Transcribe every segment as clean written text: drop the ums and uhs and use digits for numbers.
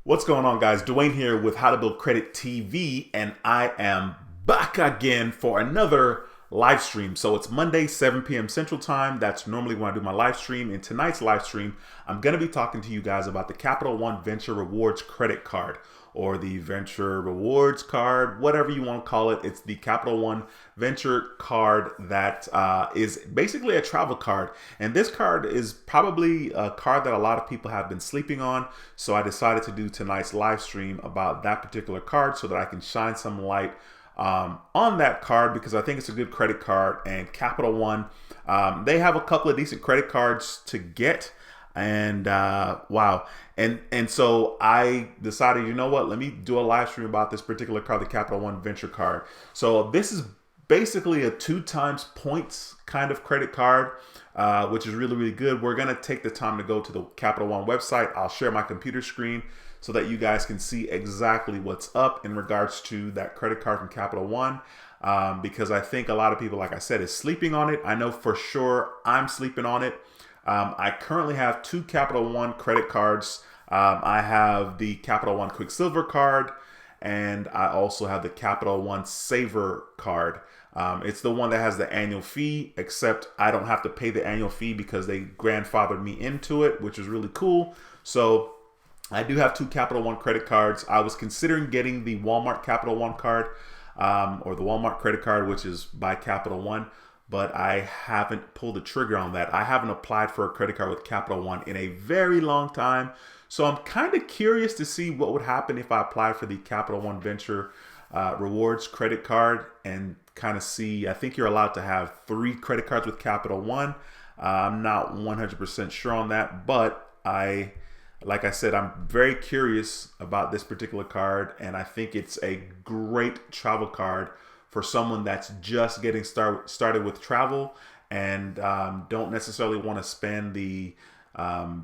What's going on, guys? Duane here with How to Build Credit TV, and I am back again for another live stream. So it's Monday, 7 p.m. Central Time. That's normally when I do my live stream. In tonight's live stream, I'm going to be talking to you guys about the Capital One Venture Rewards Credit Card, or the Venture Rewards Card, whatever you want to call it. It's the Capital One Venture Card that is basically a travel card. And this card is probably a card that a lot of people have been sleeping on. So I decided to do tonight's live stream about that particular card so that I can shine some light on that card, because I think it's a good credit card. And Capital One, they have a couple of decent credit cards to get. And wow. And so I decided, you know what, let me do a live stream about this particular card, the Capital One Venture Card. So this is basically a 2 times points kind of credit card, which is really, really good. We're going to take the time to go to the Capital One website. I'll share my computer screen so that you guys can see exactly what's up in regards to that credit card from Capital One. Because I think a lot of people, like I said, is sleeping on it. I know for sure I'm sleeping on it. I currently have 2 Capital One credit cards. I have the Capital One QUICKSILVER card, and I also have the Capital One Saver card. It's the one that has the annual fee, except I don't have to pay the annual fee because they grandfathered me into it, which is really cool. So I do have 2 Capital One credit cards. I was considering getting the Walmart Capital One card, or the Walmart credit card, which is by Capital One, but I haven't pulled the trigger on that. I haven't applied for a credit card with Capital One in a very long time. So I'm kind of curious to see what would happen if I applied for the Capital One Venture Rewards credit card, and kind of see, I think you're allowed to have 3 credit cards with Capital One. I'm not 100% sure on that, but like I said, I'm very curious about this particular card, and I think it's a great travel card for someone that's just getting started with travel and don't necessarily want to spend the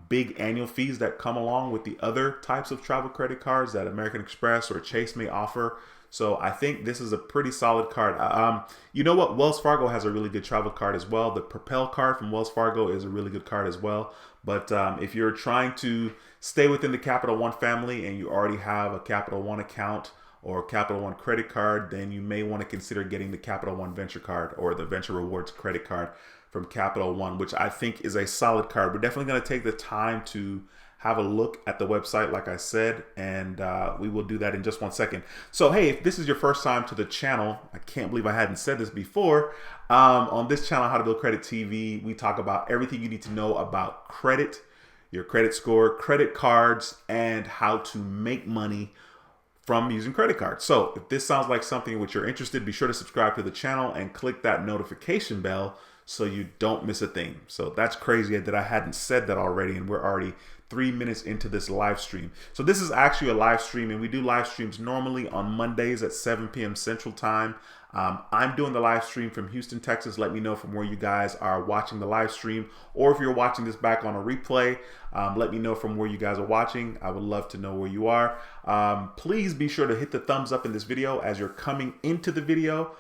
big annual fees that come along with the other types of travel credit cards that American Express or Chase may offer. So I think this is a pretty solid card. You know what? Wells Fargo has a really good travel card as well. The Propel card from Wells Fargo is a really good card as well. But if you're trying to stay within the Capital One family and you already have a Capital One account or Capital One credit card, then you may want to consider getting the Capital One Venture card or the Venture Rewards credit card from Capital One, which I think is a solid card. We're definitely going to take the time to have a look at the website, like I said, and we will do that in just 1 second. So, hey, if this is your first time to the channel, I can't believe I hadn't said this before. On this channel, How to Build Credit TV, we talk about everything you need to know about credit, your credit score, credit cards, and how to make money from using credit cards. So if this sounds like something in which you're interested, be sure to subscribe to the channel and click that notification bell so you don't miss a thing. So that's crazy that I hadn't said that already, and we're already 3 minutes into this live stream. So this is actually a live stream, and we do live streams normally on Mondays at 7 p.m. Central Time. I'm doing the live stream from Houston, Texas. Let me know from where you guys are watching the live stream, or if you're watching this back on a replay, let me know from where you guys are watching. I would love to know where you are. Please be sure to hit the thumbs up in this video as you're coming into the video.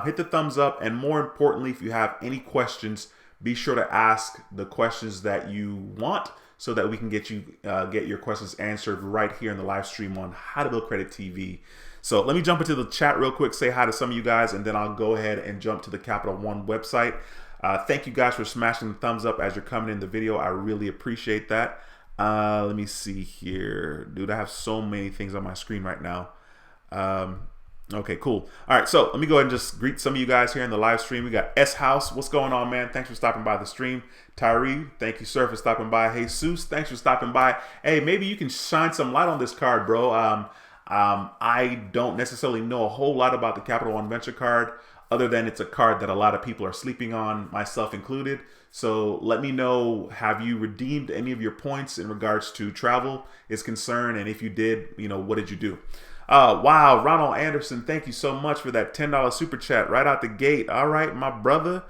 Hit the thumbs up, and more importantly, if you have any questions, be sure to ask the questions that you want so that we can get your questions answered right here in the live stream on How to Build Credit TV. So let me jump into the chat real quick, say hi to some of you guys, and then I'll go ahead and jump to the Capital One website. Thank you guys for smashing the thumbs up as you're coming in the video. I really appreciate that. Let me see here. Dude, I have so many things on my screen right now. Okay, cool. All right, so let me go ahead and just greet some of you guys here in the live stream. We got S House. What's going on, man? Thanks for stopping by the stream. Tyree, thank you, sir, for stopping by. Jesus, thanks for stopping by. Hey, maybe you can shine some light on this card, bro. I don't necessarily know a whole lot about the Capital One Venture card, other than it's a card that a lot of people are sleeping on, myself included. So let me know, have you redeemed any of your points in regards to travel is concerned? And if you did, you know, what did you do? Wow, Ronald Anderson, thank you so much for that $10 super chat right out the gate. All right, my brother.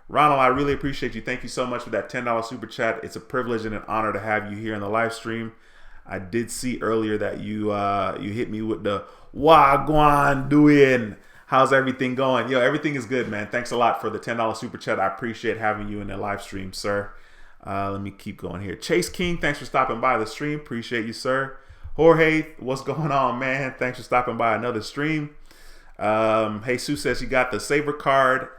Ronald, I really appreciate you. Thank you so much for that $10 super chat. It's a privilege and an honor to have you here in the live stream. I did see earlier that you hit me with the Wagwan doing. How's everything going? Yo, everything is good, man. Thanks a lot for the $10 super chat. I appreciate having you in the live stream, sir. Let me keep going here. Chase King, thanks for stopping by the stream. Appreciate you, sir. Jorge, what's going on, man? Thanks for stopping by another stream. Hey, Sue says you got the Saver and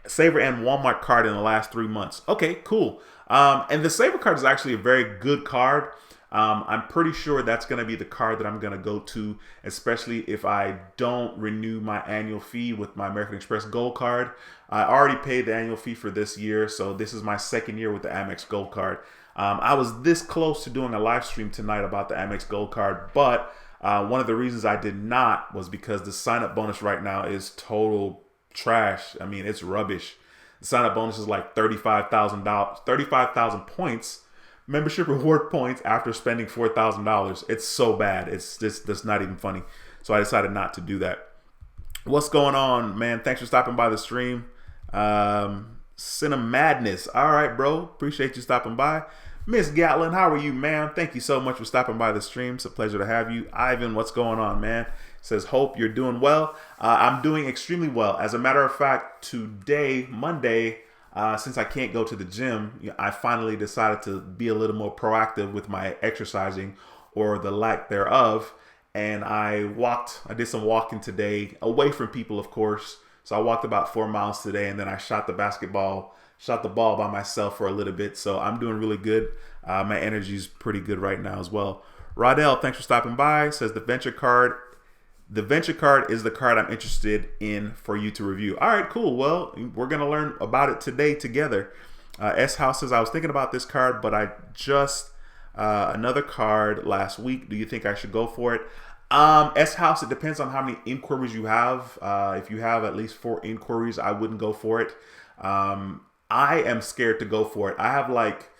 Walmart card in the last 3 months. Okay, cool. And the Saver card is actually a very good card. I'm pretty sure that's going to be the card that I'm going to go to, especially if I don't renew my annual fee with my American Express Gold card. I already paid the annual fee for this year, so this is my second year with the Amex Gold card. I was this close to doing a live stream tonight about the Amex Gold card, but one of the reasons I did not was because the sign-up bonus right now is total trash. I mean, it's rubbish. The sign-up bonus is like $35,000, 35,000 points, membership reward points after spending $4,000. It's so bad. It's just that's not even funny. So I decided not to do that. What's going on, man? Thanks for stopping by the stream. Cinemadness. All right, bro. Appreciate you stopping by. Miss Gatlin, how are you, ma'am? Thank you so much for stopping by the stream. It's a pleasure to have you. Ivan, what's going on, man? Says, hope you're doing well. I'm doing extremely well. As a matter of fact, today, Monday, since I can't go to the gym, I finally decided to be a little more proactive with my exercising, or the lack thereof. And I did some walking today, away from people, of course. So I walked about 4 miles today, and then I shot the ball by myself for a little bit. So I'm doing really good. My energy is pretty good right now as well. Rodell, thanks for stopping by. Says the venture card is the card I'm interested in for you to review. All right, cool. Well, we're going to learn about it today together. S House says, I was thinking about this card, but I just another card last week. Do you think I should go for it? S House, it depends on how many inquiries you have. If you have at least 4 inquiries, I wouldn't go for it. I am scared to go for it. I have like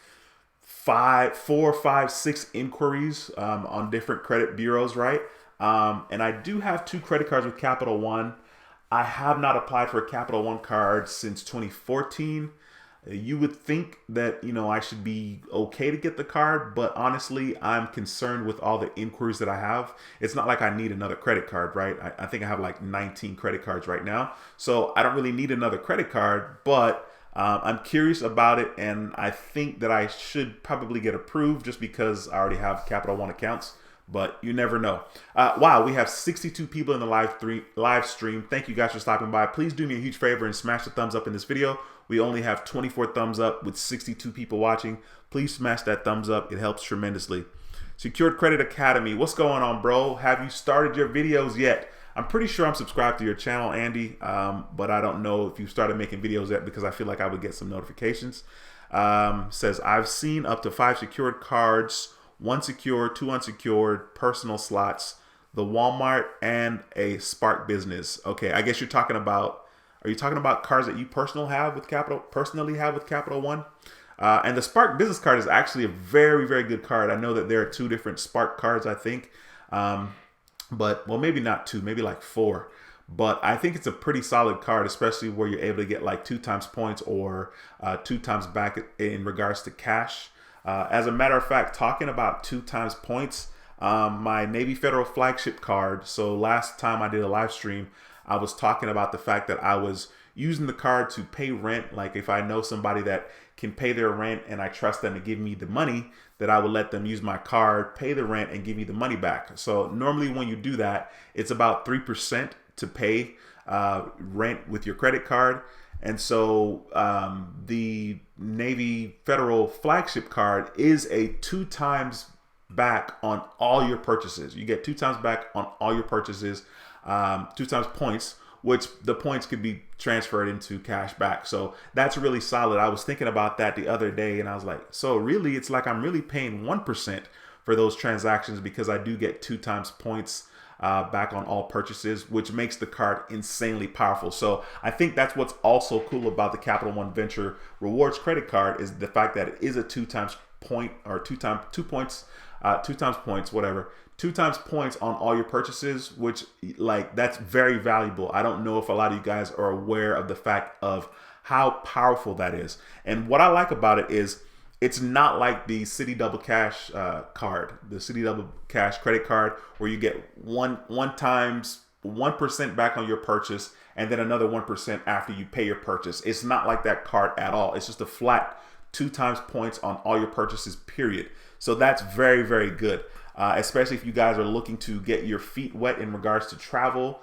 4, 5, 6 inquiries on different credit bureaus, right? And I do have 2 credit cards with Capital One. I have not applied for a Capital One card since 2014. You would think that, I should be okay to get the card, but honestly, I'm concerned with all the inquiries that I have. It's not like I need another credit card, right? I think I have like 19 credit cards right now. So I don't really need another credit card, but I'm curious about it, and I think that I should probably get approved just because I already have Capital One accounts. But you never know. Wow, we have 62 people in the live stream. Thank you guys for stopping by. Please do me a huge favor and smash the thumbs up in this video. We only have 24 thumbs up with 62 people watching. Please smash that thumbs up. It helps tremendously. Secured Credit Academy. What's going on, bro? Have you started your videos yet? I'm pretty sure I'm subscribed to your channel, Andy, but I don't know if you started making videos yet because I feel like I would get some notifications. Says, I've seen up to 5 secured cards, 1 secured, 2 unsecured, personal slots, the Walmart, and a Spark business. Okay, I guess you're talking about, are you talking about cards that you personally have with Capital One? And the Spark business card is actually a very, very good card. I know that there are 2 different Spark cards, I think. But, well, maybe not 2, maybe like 4. But I think it's a pretty solid card, especially where you're able to get like 2 times points or 2 times back in regards to cash. As a matter of fact, talking about 2 times points, my Navy Federal flagship card. So last time I did a live stream, I was talking about the fact that I was using the card to pay rent. Like if I know somebody that can pay their rent and I trust them to give me the money, that I would let them use my card, pay the rent, and give me the money back. So normally when you do that, it's about 3% to pay rent with your credit card. And so the Navy Federal flagship card is a 2 times back on all your purchases. You get 2 times back on all your purchases, 2 times points, which the points could be transferred into cash back. So that's really solid. I was thinking about that the other day and I was like, so really it's like I'm really paying 1% for those transactions because I do get 2 times points back on all purchases, which makes the card insanely powerful. So I think that's what's also cool about the Capital One Venture Rewards credit card is the fact that it is a 2 times point or 2 times points, whatever. 2 times points on all your purchases, which like that's very valuable. I don't know if a lot of you guys are aware of the fact of how powerful that is. And what I like about it is it's not like the Citi Double Cash card, the Citi Double Cash credit card, where you get 1% back on your purchase and then another 1% after you pay your purchase. It's not like that card at all. It's just a flat 2 times points on all your purchases, period. So that's very, very good, especially if you guys are looking to get your feet wet in regards to travel.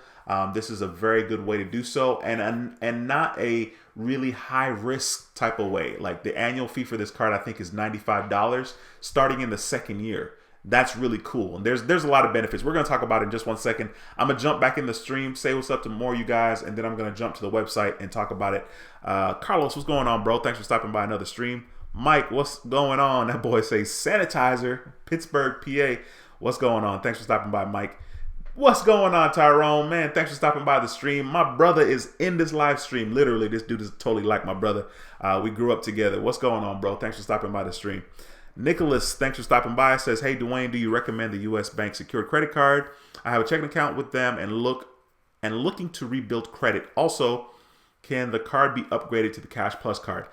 This is a very good way to do so, and not a really high risk type of way. Like the annual fee for this card, I think, is $95 starting in the second year. That's really cool. And there's a lot of benefits. We're going to talk about it in just 1 second. I'm going to jump back in the stream, say what's up to more of you guys, and then I'm going to jump to the website and talk about it. Carlos, what's going on, bro? Thanks for stopping by another stream. Mike, what's going on? That boy says sanitizer, Pittsburgh, PA. What's going on? Thanks for stopping by, Mike. What's going on, Tyrone? Man, thanks for stopping by the stream. My brother is in this live stream. Literally, this dude is totally like my brother. We grew up together. What's going on, bro? Thanks for stopping by the stream. Nicholas, thanks for stopping by. Says, hey, Duane, do you recommend the U.S. Bank secured credit card? I have a checking account with them and looking to rebuild credit. Also, can the card be upgraded to the Cash Plus card?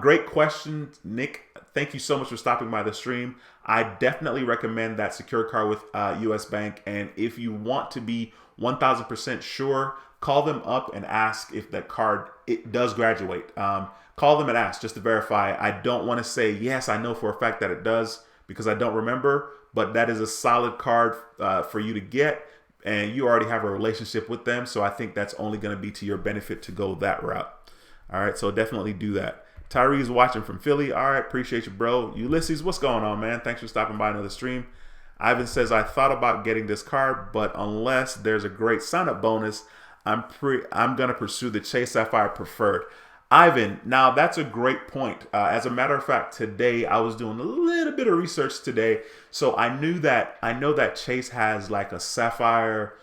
Great question, Nick. Thank you so much for stopping by the stream. I definitely recommend that secure card with U.S. Bank. And if you want to be 1,000% sure, call them up and ask if that card, it does graduate. Call them and ask just to verify. I don't want to say, yes, I know for a fact that it does because I don't remember, but that is a solid card for you to get. And you already have a relationship with them. So I think that's only going to be to your benefit to go that route. All right. So definitely do that. Tyree's watching from Philly. All right. Appreciate you, bro. Ulysses, what's going on, man? Thanks for stopping by another stream. Ivan says, I thought about getting this card, but unless there's a great sign-up bonus, I'm going to pursue the Chase Sapphire Preferred. Ivan, now that's a great point. As a matter of fact, today I was doing a little bit of research today. So I know that Chase has like a Sapphire,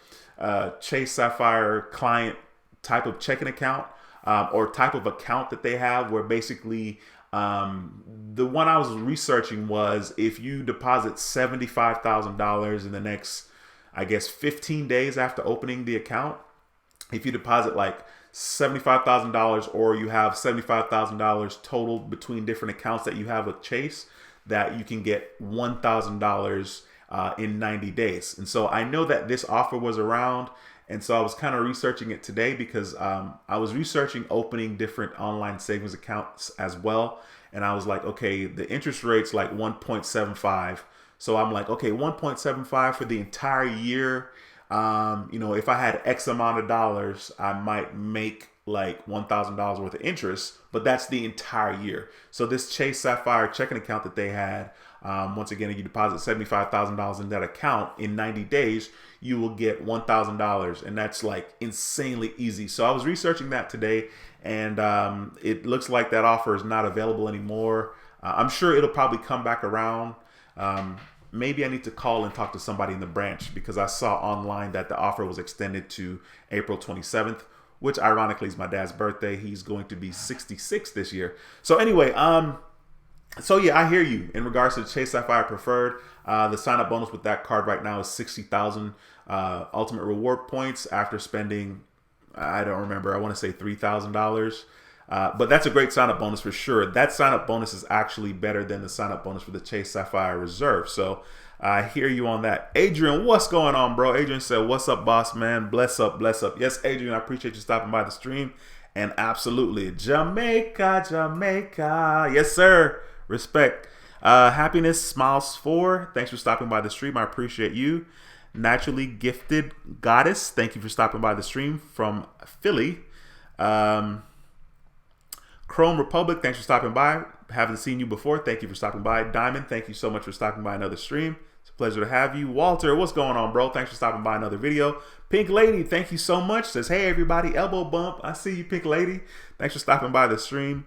Chase Sapphire client type of checking account or type of account that they have where basically the one I was researching was if you deposit $75,000 in the next, I guess, 15 days after opening the account, if you deposit like $75,000 or you have $75,000 total between different accounts that you have with Chase, that you can get $1,000 in 90 days. And so I know that this offer was around, and so I was kind of researching it today because I was researching opening different online savings accounts as well. And I was like, okay, the interest rate's like 1.75. So I'm like, okay, 1.75 for the entire year. If I had X amount of dollars, I might make like $1,000 worth of interest, but that's the entire year. So this Chase Sapphire checking account that they had, once again, if you deposit $75,000 in that account in 90 days, you will get $1,000. And that's like insanely easy. So I was researching that today, and it looks like that offer is not available anymore. I'm sure it'll probably come back around. Maybe I need to call and talk to somebody in the branch because I saw online that the offer was extended to April 27th, which ironically is my dad's birthday. He's going to be 66 this year. So anyway, so yeah, I hear you in regards to the Chase Sapphire Preferred. The sign-up bonus with that card right now is 60,000 ultimate reward points after spending, I don't remember, I want to say $3,000. But that's a great sign-up bonus for sure. That sign-up bonus is actually better than the sign-up bonus for the Chase Sapphire Reserve. So I hear you on that. Adrian, what's going on, bro? Adrian said, what's up, boss, man? Bless up, bless up. Yes, Adrian, I appreciate you stopping by the stream. And absolutely, Jamaica, Jamaica. Yes, sir. Respect. Happiness Smiles 4. Thanks for stopping by the stream. I appreciate you. Naturally Gifted Goddess. Thank you for stopping by the stream from Philly. Chrome Republic, thanks for stopping by. Haven't seen you before. Thank you for stopping by. Diamond, thank you so much for stopping by another stream. It's a pleasure to have you. Walter, what's going on, bro? Thanks for stopping by another video. Pink Lady, thank you so much. Says, hey, everybody, elbow bump. I see you, Pink Lady. Thanks for stopping by the stream.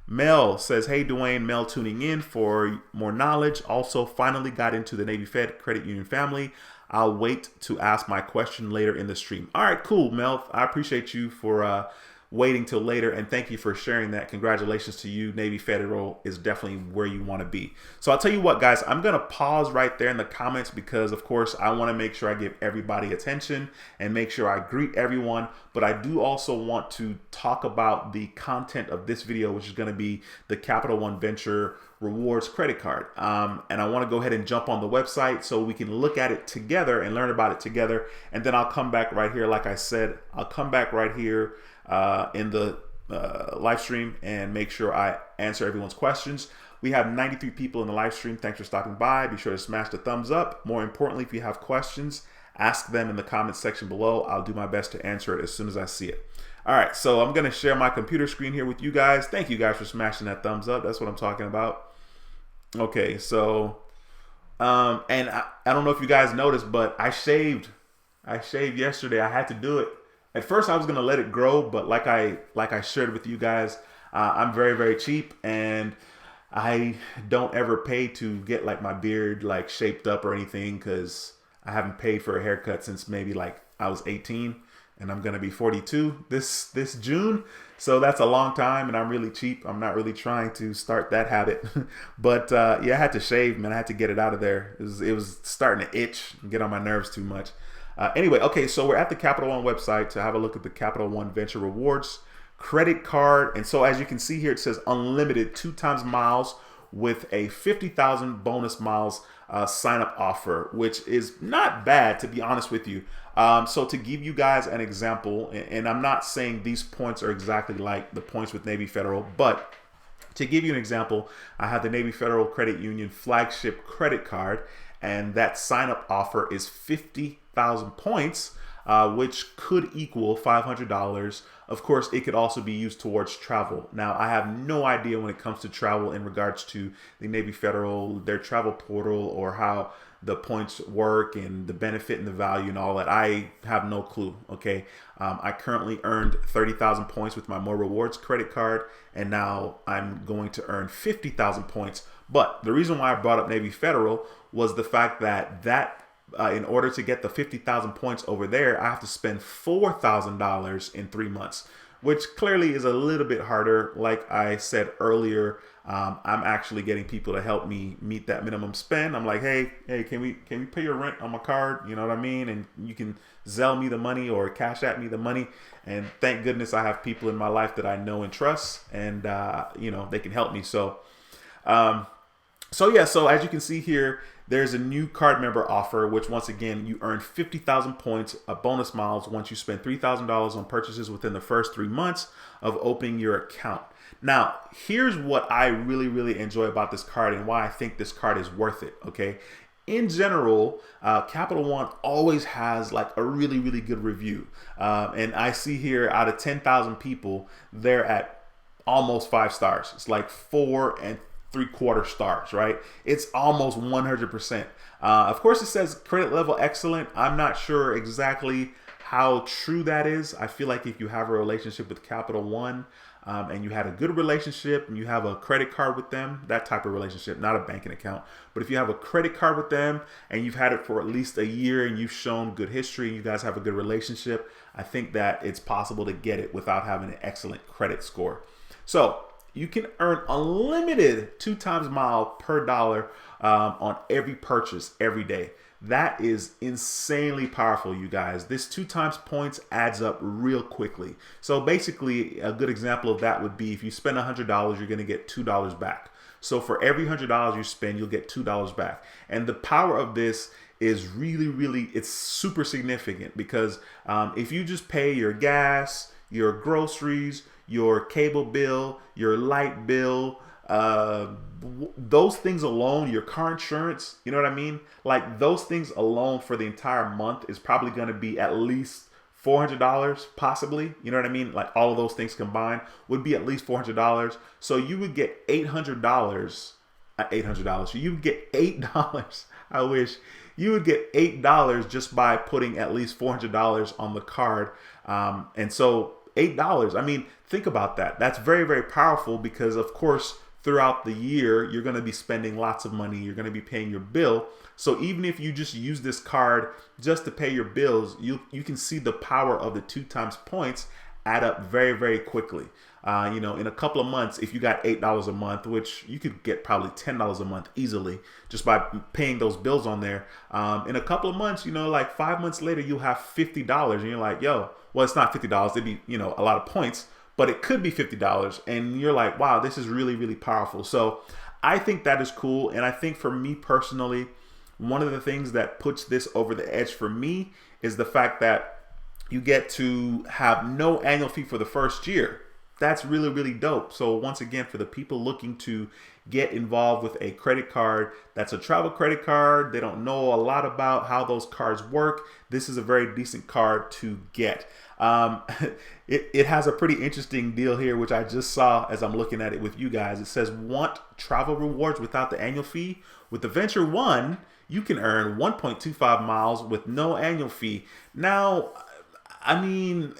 Mel says, hey, Duane, Mel tuning in for more knowledge. Also, finally got into the Navy Fed Credit Union family. I'll wait to ask my question later in the stream. All right, cool, Mel. I appreciate you for waiting till later, and thank you for sharing that. Congratulations to you. Navy Federal is definitely where you want to be. So I'll tell you what, guys, I'm going to pause right there in the comments because, of course, I want to make sure I give everybody attention and make sure I greet everyone. But I do also want to talk about the content of this video, which is going to be the Capital One Venture Rewards credit card. And I want to go ahead and jump on the website so we can look at it together and learn about it together. And then I'll come back right here. Like I said, I'll come back right here in the live stream and make sure I answer everyone's questions. We have 93 people in the live stream. Thanks for stopping by. Be sure to smash the thumbs up. More importantly, if you have questions, ask them in the comments section below. I'll do my best to answer it as soon as I see it. All right, so I'm going to share my computer screen here with you guys. Thank you guys for smashing that thumbs up. That's what I'm talking about. Okay, so, and I don't know if you guys noticed, but I shaved yesterday. I had to do it. At first, I was going to let it grow, but like I shared with you guys, I'm very, very cheap, and I don't ever pay to get like my beard like shaped up or anything, because I haven't paid for a haircut since maybe like I was 18. And I'm going to be 42 this June. So that's a long time, and I'm really cheap. I'm not really trying to start that habit. But yeah, I had to shave, man. I had to get it out of there. It was starting to itch and get on my nerves too much. Anyway, okay, so we're at the Capital One website to have a look at the Capital One Venture Rewards credit card. And so as you can see here, it says unlimited 2x miles with a 50,000 bonus miles sign up offer, which is not bad, to be honest with you. So to give you guys an example, and I'm not saying these points are exactly like the points with Navy Federal, but to give you an example, I have the Navy Federal Credit Union flagship credit card, and that sign up offer is 50,000 points, which could equal $500. Of course, it could also be used towards travel. Now, I have no idea when it comes to travel in regards to the Navy Federal, their travel portal, or how the points work and the benefit and the value and all that. I have no clue, okay? I currently earned 30,000 points with my More Rewards credit card, and now I'm going to earn 50,000 points. But the reason why I brought up Navy Federal was the fact that in order to get the 50,000 points over there, I have to spend $4,000 in 3 months, which clearly is a little bit harder. Like I said earlier, I'm actually getting people to help me meet that minimum spend. I'm like, hey, can we pay your rent on my card? You know what I mean? And you can Zelle me the money or cash at me the money. And thank goodness I have people in my life that I know and trust, and you know, they can help me. So yeah, so as you can see here, there's a new card member offer, which once again, you earn 50,000 points of bonus miles once you spend $3,000 on purchases within the first 3 months of opening your account. Now, here's what I really, really enjoy about this card and why I think this card is worth it, okay? In general, Capital One always has like a really, really good review. And I see here out of 10,000 people, they're at almost 5 stars. It's like 4 3/4 stars, right? It's almost 100%. Of course, it says credit level excellent. I'm not sure exactly how true that is. I feel like if you have a relationship with Capital One, and you had a good relationship and you have a credit card with them, that type of relationship, not a banking account, but if you have a credit card with them and you've had it for at least a year and you've shown good history and you guys have a good relationship, I think that it's possible to get it without having an excellent credit score. So you can earn unlimited 2x mile per dollar on every purchase every day. That is insanely powerful, you guys. This 2x points adds up real quickly. So basically, a good example of that would be if you spend $100, you're going to get $2 back. So for every $100 you spend, you'll get $2 back. And the power of this is really, really, it's super significant, because if you just pay your gas, your groceries, your cable bill, your light bill, those things alone, your car insurance, you know what I mean? Like those things alone for the entire month is probably going to be at least $400, possibly. You know what I mean? Like all of those things combined would be at least $400. So you would get $800. So you would get $8. I wish you would get $8 just by putting at least $400 on the card. And so $8. I mean, think about that. That's very, very powerful, because of course, throughout the year, you're going to be spending lots of money. You're going to be paying your bill. So even if you just use this card just to pay your bills, you can see the power of the 2x points add up very, very quickly. You know, in a couple of months, if you got $8 a month, which you could get probably $10 a month easily just by paying those bills on there. In a couple of months, you know, like 5 months later, you'll have $50 and you're like, yo, well, it's not $50. It'd be, you know, a lot of points, but it could be $50. And you're like, wow, this is really, really powerful. So I think that is cool. And I think for me personally, one of the things that puts this over the edge for me is the fact that you get to have no annual fee for the first year. that's really, really dope. So once again, for the people looking to get involved with a credit card that's a travel credit card, they don't know a lot about how those cards work, this is a very decent card to get. It has a pretty interesting deal here, which I just saw as I'm looking at it with you guys. It says, want travel rewards without the annual fee? With the Venture One, you can earn 1.25 miles with no annual fee. Now, I mean,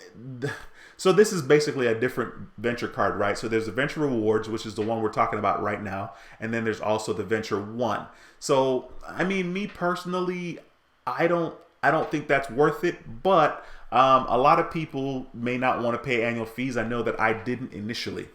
so this is basically a different Venture card, right? So there's the Venture Rewards, which is the one we're talking about right now. And then there's also the Venture One. So, I mean, me personally, I don't think that's worth it, but a lot of people may not want to pay annual fees. I know that I didn't initially.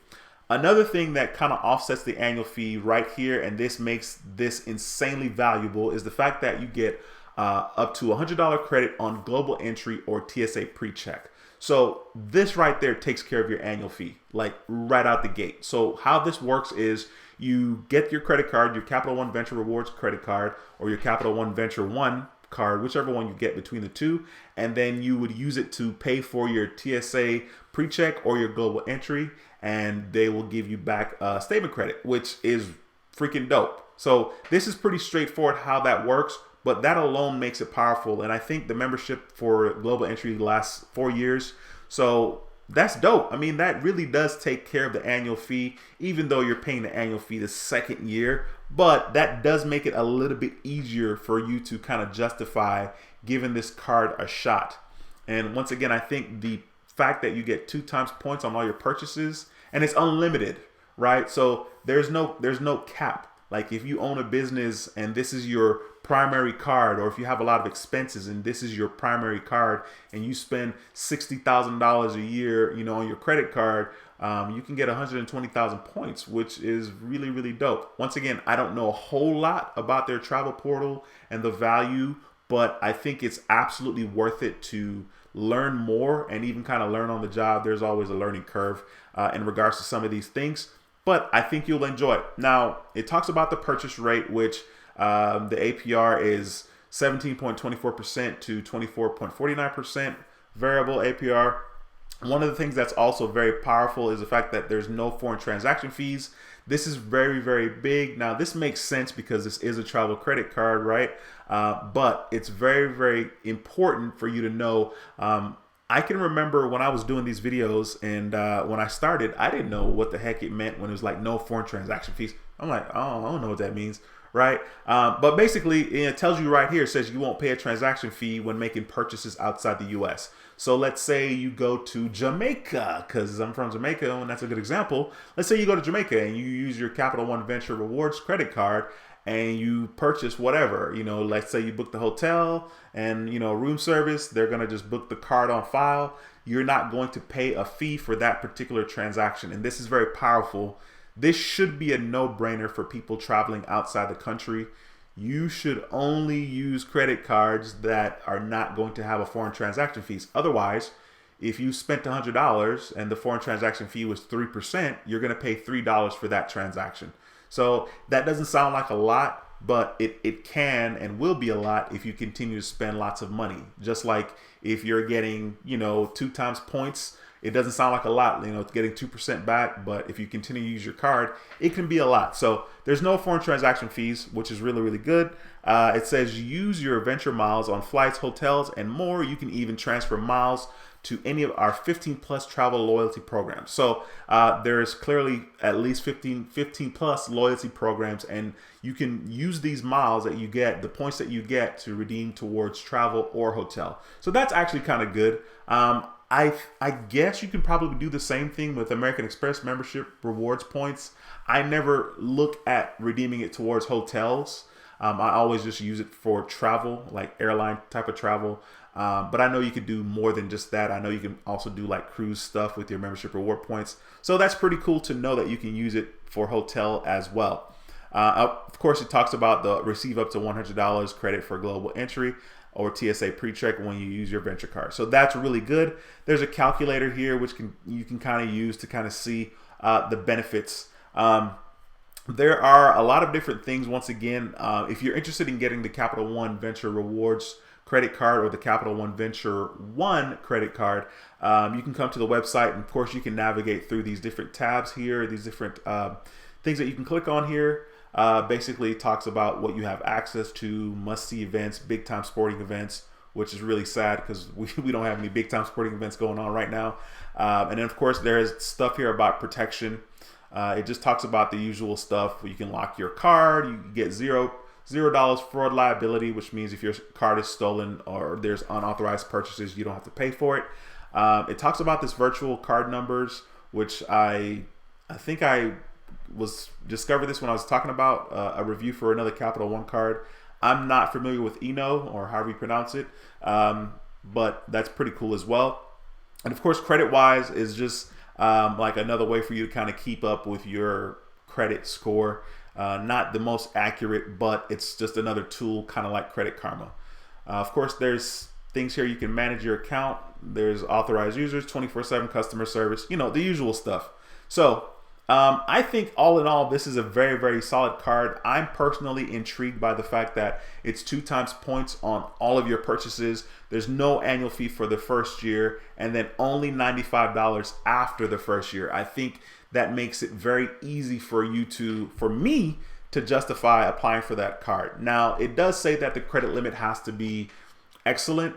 Another thing that kind of offsets the annual fee right here, and this makes this insanely valuable, is the fact that you get up to $100 credit on global entry or TSA pre-check. So this right there takes care of your annual fee, like right out the gate. So how this works is you get your credit card, your Capital One Venture Rewards credit card, or your Capital One Venture One card, whichever one you get between the two, and then you would use it to pay for your TSA pre-check or your global entry, and they will give you back statement credit, which is freaking dope. So this is pretty straightforward how that works, but that alone makes it powerful. And I think the membership for global entry lasts 4 years. So that's dope. I mean, that really does take care of the annual fee, even though you're paying the annual fee the second year. But that does make it a little bit easier for you to kind of justify giving this card a shot. And once again, I think the fact that you get 2 times points on all your purchases, and it's unlimited, right? So there's no cap. Like if you own a business and this is your primary card, or if you have a lot of expenses and this is your primary card, and you spend $60,000 a year, you know, on your credit card, you can get 120,000 points, which is really, really dope. Once again, I don't know a whole lot about their travel portal and the value, but I think it's absolutely worth it to learn more and even kind of learn on the job. There's always a learning curve in regards to some of these things, but I think you'll enjoy it. Now, it talks about the purchase rate, which the APR is 17.24% to 24.49% variable APR. One of the things that's also very powerful is the fact that there's no foreign transaction fees. This is very, very big. Now, this makes sense because this is a travel credit card, right? But it's very, very important for you to know. I can remember when I was doing these videos and when I started, I didn't know what the heck it meant when it was like no foreign transaction fees. I'm like, oh, I don't know what that means, right? But basically, it tells you right here, it says you won't pay a transaction fee when making purchases outside the US. So let's say you go to Jamaica, because I'm from Jamaica, and that's a good example. Let's say you go to Jamaica and you use your Capital One Venture Rewards credit card and you purchase whatever, you know, let's say you book the hotel and, you know, room service, they're going to just book the card on file. You're not going to pay a fee for that particular transaction. And this is very powerful. This should be a no-brainer for people traveling outside the country. You should only use credit cards that are not going to have a foreign transaction fees. Otherwise, if you spent $100 and the foreign transaction fee was 3%, you're going to pay $3 for that transaction. So that doesn't sound like a lot, but it can and will be a lot if you continue to spend lots of money. Just like if you're getting, you know, 2 times points, it doesn't sound like a lot, you know, it's getting 2% back, but if you continue to use your card, it can be a lot. So there's no foreign transaction fees, which is really, really good. It says use your Venture miles on flights, hotels, and more. You can even transfer miles to any of our 15 plus travel loyalty programs. So there's clearly at least 15 plus loyalty programs, and you can use these miles that you get, the points that you get, to redeem towards travel or hotel. So that's actually kind of good. I guess you can probably do the same thing with American Express membership rewards points. I never look at redeeming it towards hotels. I always just use it for travel, like airline type of travel. But I know you could do more than just that. I know you can also do like cruise stuff with your membership reward points. So that's pretty cool to know that you can use it for hotel as well. Of course, it talks about the receive up to $100 credit for global entry or TSA pre-check when you use your Venture card. So that's really good. There's a calculator here which you can kind of use to kind of see the benefits. There are a lot of different things. Once again, if you're interested in getting the Capital One Venture Rewards credit card or the Capital One Venture One credit card, you can come to the website, and of course you can navigate through these different tabs here, these different things that you can click on here. Basically it talks about what you have access to, must-see events, big-time sporting events, which is really sad because we don't have any big-time sporting events going on right now. And then of course there's stuff here about protection. It just talks about the usual stuff. You can lock your card. You get $0 fraud liability, which means if your card is stolen or there's unauthorized purchases, you don't have to pay for it. It talks about this virtual card numbers, which I think I discovered this when I was talking about a review for another Capital One card. I'm not familiar with Eno or however you pronounce it, but that's pretty cool as well. And of course, credit-wise is just like another way for you to kind of keep up with your credit score. Not the most accurate, but it's just another tool, kind of like Credit Karma. Of course, there's things here you can manage your account. There's authorized users, 24/7 customer service, you know, the usual stuff. So I think all in all, this is a very, very solid card. I'm personally intrigued by the fact that it's 2 times points on all of your purchases. There's no annual fee for the first year, and then only $95 after the first year. I think that makes it very easy for me to justify applying for that card. Now, it does say that the credit limit has to be excellent.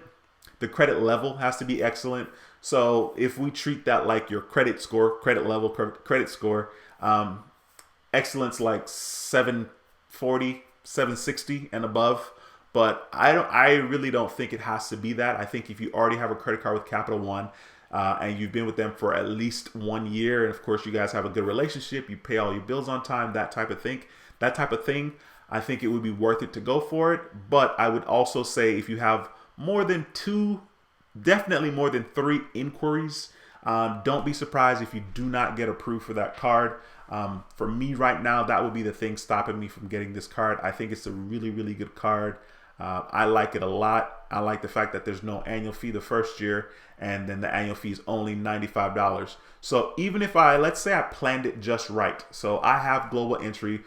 The credit level has to be excellent. So if we treat that like your credit score, credit level, credit score, excellence like 740, 760 and above. But I really don't think it has to be that. I think if you already have a credit card with Capital One and you've been with them for at least 1 year, and of course you guys have a good relationship, you pay all your bills on time, that type of thing, I think it would be worth it to go for it. But I would also say if you have more than 2, definitely more than 3 inquiries, don't be surprised if you do not get approved for that card. For me right now, that would be the thing stopping me from getting this card. I think it's a really, really good card. I like it a lot. I like the fact that there's no annual fee the first year, and then the annual fee is only $95. So even if let's say I planned it just right. So I have global entry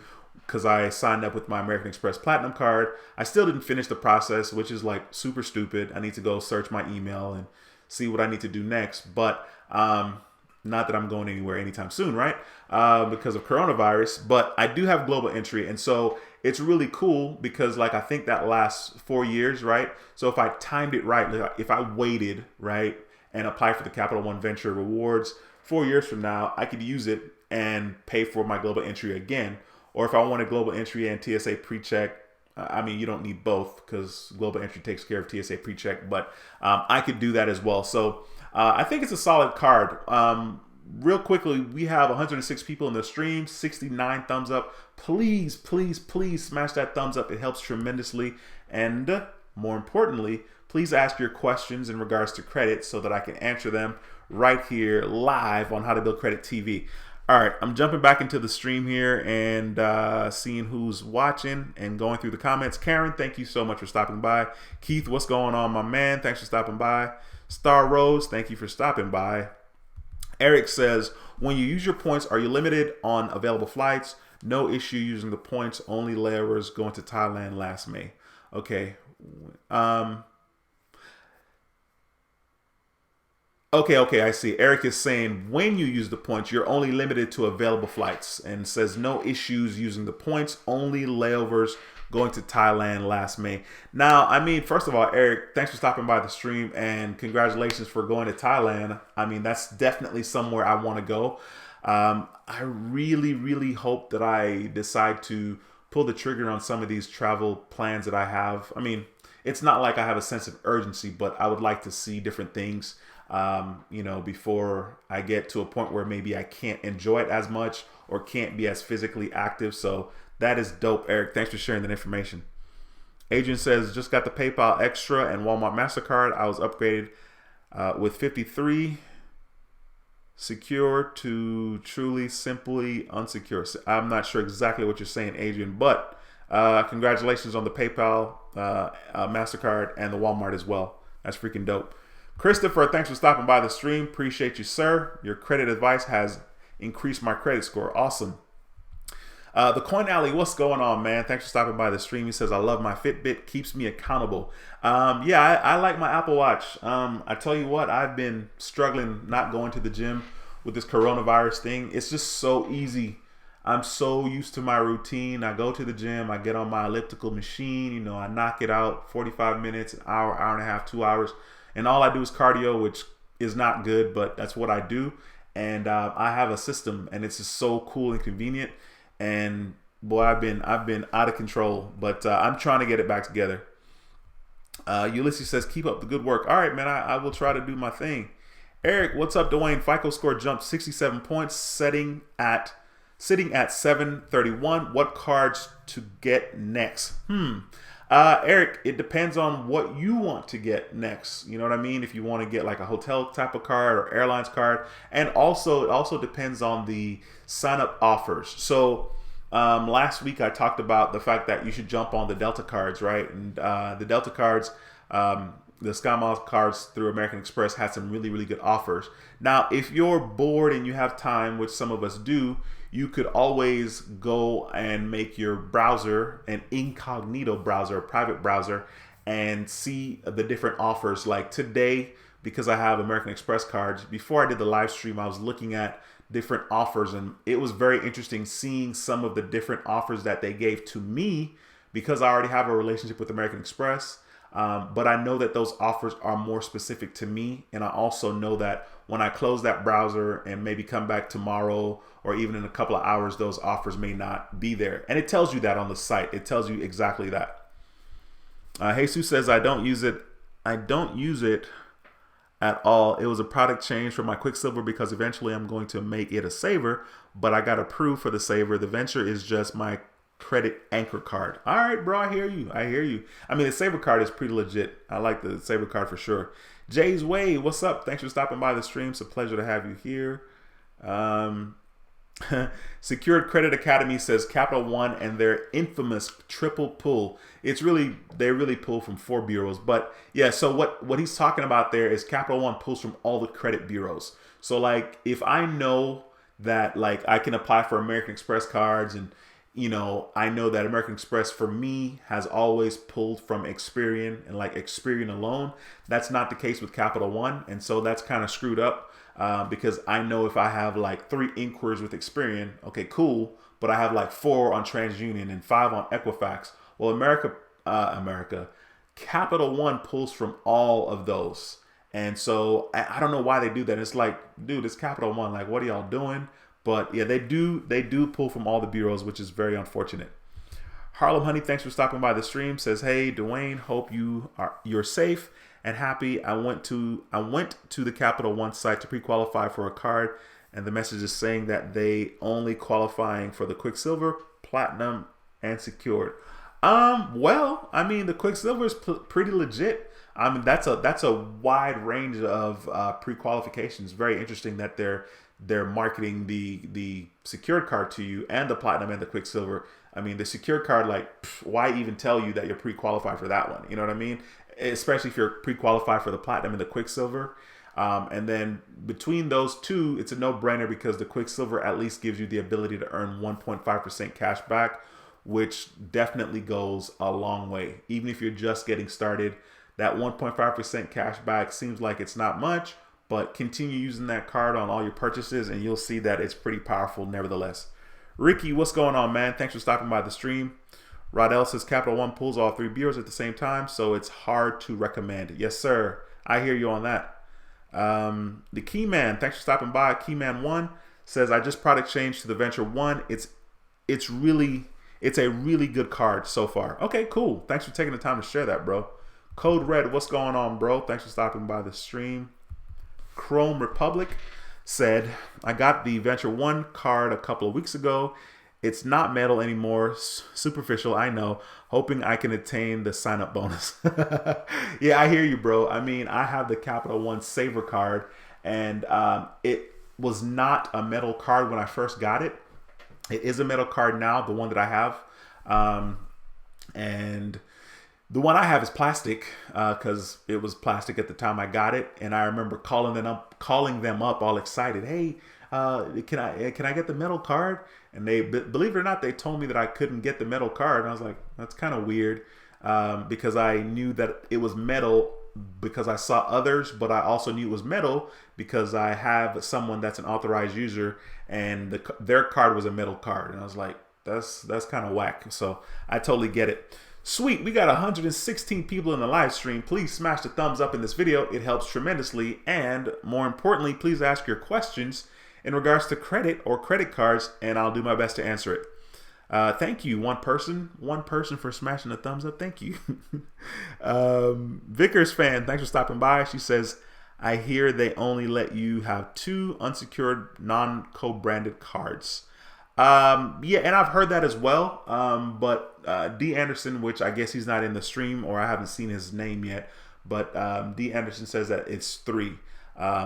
because I signed up with my American Express Platinum card. I still didn't finish the process, which is like super stupid. I need to go search my email and see what I need to do next. But not that I'm going anywhere anytime soon, right? Because of coronavirus. But I do have global entry. And so it's really cool because like I think that lasts 4 years, right? So if I timed it right, like if I waited, right, and apply for the Capital One Venture Rewards, 4 years from now, I could use it and pay for my global entry again. Or if I want a global entry and TSA pre-check, I mean, you don't need both because global entry takes care of TSA pre-check, but I could do that as well. So I think it's a solid card. Real quickly, we have 106 people in the stream, 69 thumbs up. Please, please, please smash that thumbs up. It helps tremendously. And more importantly, please ask your questions in regards to credit so that I can answer them right here live on How to Build Credit TV. All right, I'm jumping back into the stream here and seeing who's watching and going through the comments. Karen, thank you so much for stopping by. Keith, what's going on, my man? Thanks for stopping by. Star Rose, thank you for stopping by. Eric says, when you use your points, are you limited on available flights? No issue using the points, only layovers going to Thailand last May. Okay. Okay, I see. Eric is saying when you use the points, you're only limited to available flights, and says no issues using the points, only layovers going to Thailand last May. Now, I mean, first of all, Eric, thanks for stopping by the stream, and congratulations for going to Thailand. I mean, that's definitely somewhere I want to go. I really, really hope that I decide to pull the trigger on some of these travel plans that I have. I mean, it's not like I have a sense of urgency, but I would like to see different things. You know, before I get to a point where maybe I can't enjoy it as much or can't be as physically active. So that is dope, Eric. Thanks for sharing that information. Adrian says, just got the PayPal Extra and Walmart MasterCard. I was upgraded with 53 secure to truly simply unsecure. So I'm not sure exactly what you're saying, Adrian, but congratulations on the PayPal, MasterCard, and the Walmart as well. That's freaking dope. Christopher, thanks for stopping by the stream. Appreciate you, sir. Your credit advice has increased my credit score. Awesome. The Coin Alley, what's going on, man? Thanks for stopping by the stream. He says, I love my Fitbit, keeps me accountable. Yeah, I like my Apple Watch. I tell you what, I've been struggling not going to the gym with this coronavirus thing. It's just so easy. I'm so used to my routine. I go to the gym, I get on my elliptical machine, you know, I knock it out 45 minutes, an hour, hour and a half, 2 hours. And all I do is cardio, which is not good, but that's what I do. And I have a system, and it's just so cool and convenient. And boy, I've been out of control, but I'm trying to get it back together. Ulysses says, keep up the good work. All right, man, I will try to do my thing. Eric, what's up, Duane? FICO score jumped 67 points, sitting at 731. What cards to get next? Eric, it depends on what you want to get next. You know what I mean? If you want to get like a hotel type of card or airlines card. And also, it also depends on the sign up offers. So last week I talked about the fact that you should jump on the Delta cards, right? And the Delta cards, the Skymiles cards through American Express had some really, really good offers. Now, if you're bored and you have time, which some of us do, you could always go and make your browser an incognito browser, a private browser, and see the different offers. Like today, because I have American Express cards, before I did the live stream, I was looking at different offers, and it was very interesting seeing some of the different offers that they gave to me because I already have a relationship with American Express. But I know that those offers are more specific to me. And I also know that when I close that browser and maybe come back tomorrow or even in a couple of hours, those offers may not be there. And it tells you that on the site. It tells you exactly that. Jesus says, I don't use it at all. It was a product change for my Quicksilver because eventually I'm going to make it a saver, but I got approved for the saver. The venture is just my credit anchor card. All right, bro, I hear you. I mean, the saver card is pretty legit. I like the saver card for sure. Jay's Way, what's up? Thanks for stopping by the stream. It's a pleasure to have you here. Secured Credit Academy says Capital One and their infamous triple pull. They really pull from 4 bureaus. But yeah, so what he's talking about there is Capital One pulls from all the credit bureaus. So like if I know that like I can apply for American Express cards, and you know, I know that American Express for me has always pulled from Experian and like Experian alone. That's not the case with Capital One. And so that's kind of screwed up because I know if I have like 3 inquiries with Experian, okay, cool. But I have like 4 on TransUnion and 5 on Equifax. Well, Capital One pulls from all of those. And so I don't know why they do that. It's like, dude, it's Capital One. Like, what are y'all doing? But yeah, they do pull from all the bureaus, which is very unfortunate. Harlem Honey, thanks for stopping by the stream. Says, hey, Duane, hope you're safe and happy. I went to the Capital One site to pre-qualify for a card, and the message is saying that they only qualifying for the Quicksilver, Platinum, and Secured. Well, I mean, the Quicksilver is pretty legit. I mean, that's a wide range of pre-qualifications. Very interesting that they're marketing the secured card to you and the Platinum and the Quicksilver. I mean, the secured card, like, why even tell you that you're pre-qualified for that one? You know what I mean? Especially if you're pre-qualified for the Platinum and the Quicksilver. And then between those two, it's a no-brainer because the Quicksilver at least gives you the ability to earn 1.5% cash back, which definitely goes a long way. Even if you're just getting started, that 1.5% cash back seems like it's not much, but continue using that card on all your purchases and you'll see that it's pretty powerful nevertheless. Ricky, what's going on, man? Thanks for stopping by the stream. Rodell says Capital One pulls all 3 bureaus at the same time, so it's hard to recommend. Yes, sir. I hear you on that. The Keyman, thanks for stopping by. Keyman1 says, I just product changed to the Venture One. It's a really good card so far. Okay, cool. Thanks for taking the time to share that, bro. Code Red, what's going on, bro? Thanks for stopping by the stream. Chrome Republic said, I got the Venture One card a couple of weeks ago. It's not metal anymore. Superficial, I know. Hoping I can attain the sign-up bonus. Yeah, I hear you, bro. I mean, I have the Capital One Saver card, and it was not a metal card when I first got it. It is a metal card now, the one that I have. And the one I have is plastic because it was plastic at the time I got it. And I remember calling them up all excited. Hey, can I get the metal card? And they, believe it or not, they told me that I couldn't get the metal card. And I was like, that's kind of weird, because I knew that it was metal because I saw others, but I also knew it was metal because I have someone that's an authorized user, and their card was a metal card. And I was like, that's kind of whack. So I totally get it. Sweet, we got 116 people in the live stream. Please smash the thumbs up in this video. It helps tremendously. And more importantly, please ask your questions in regards to credit or credit cards, and I'll do my best to answer it. Thank you, one person for smashing the thumbs up. Thank you. Vickers fan, thanks for stopping by. She says, I hear they only let you have 2 unsecured non-co-branded cards. Yeah, and I've heard that as well. But D Anderson, which I guess he's not in the stream, or I haven't seen his name yet, but D Anderson says that it's 3.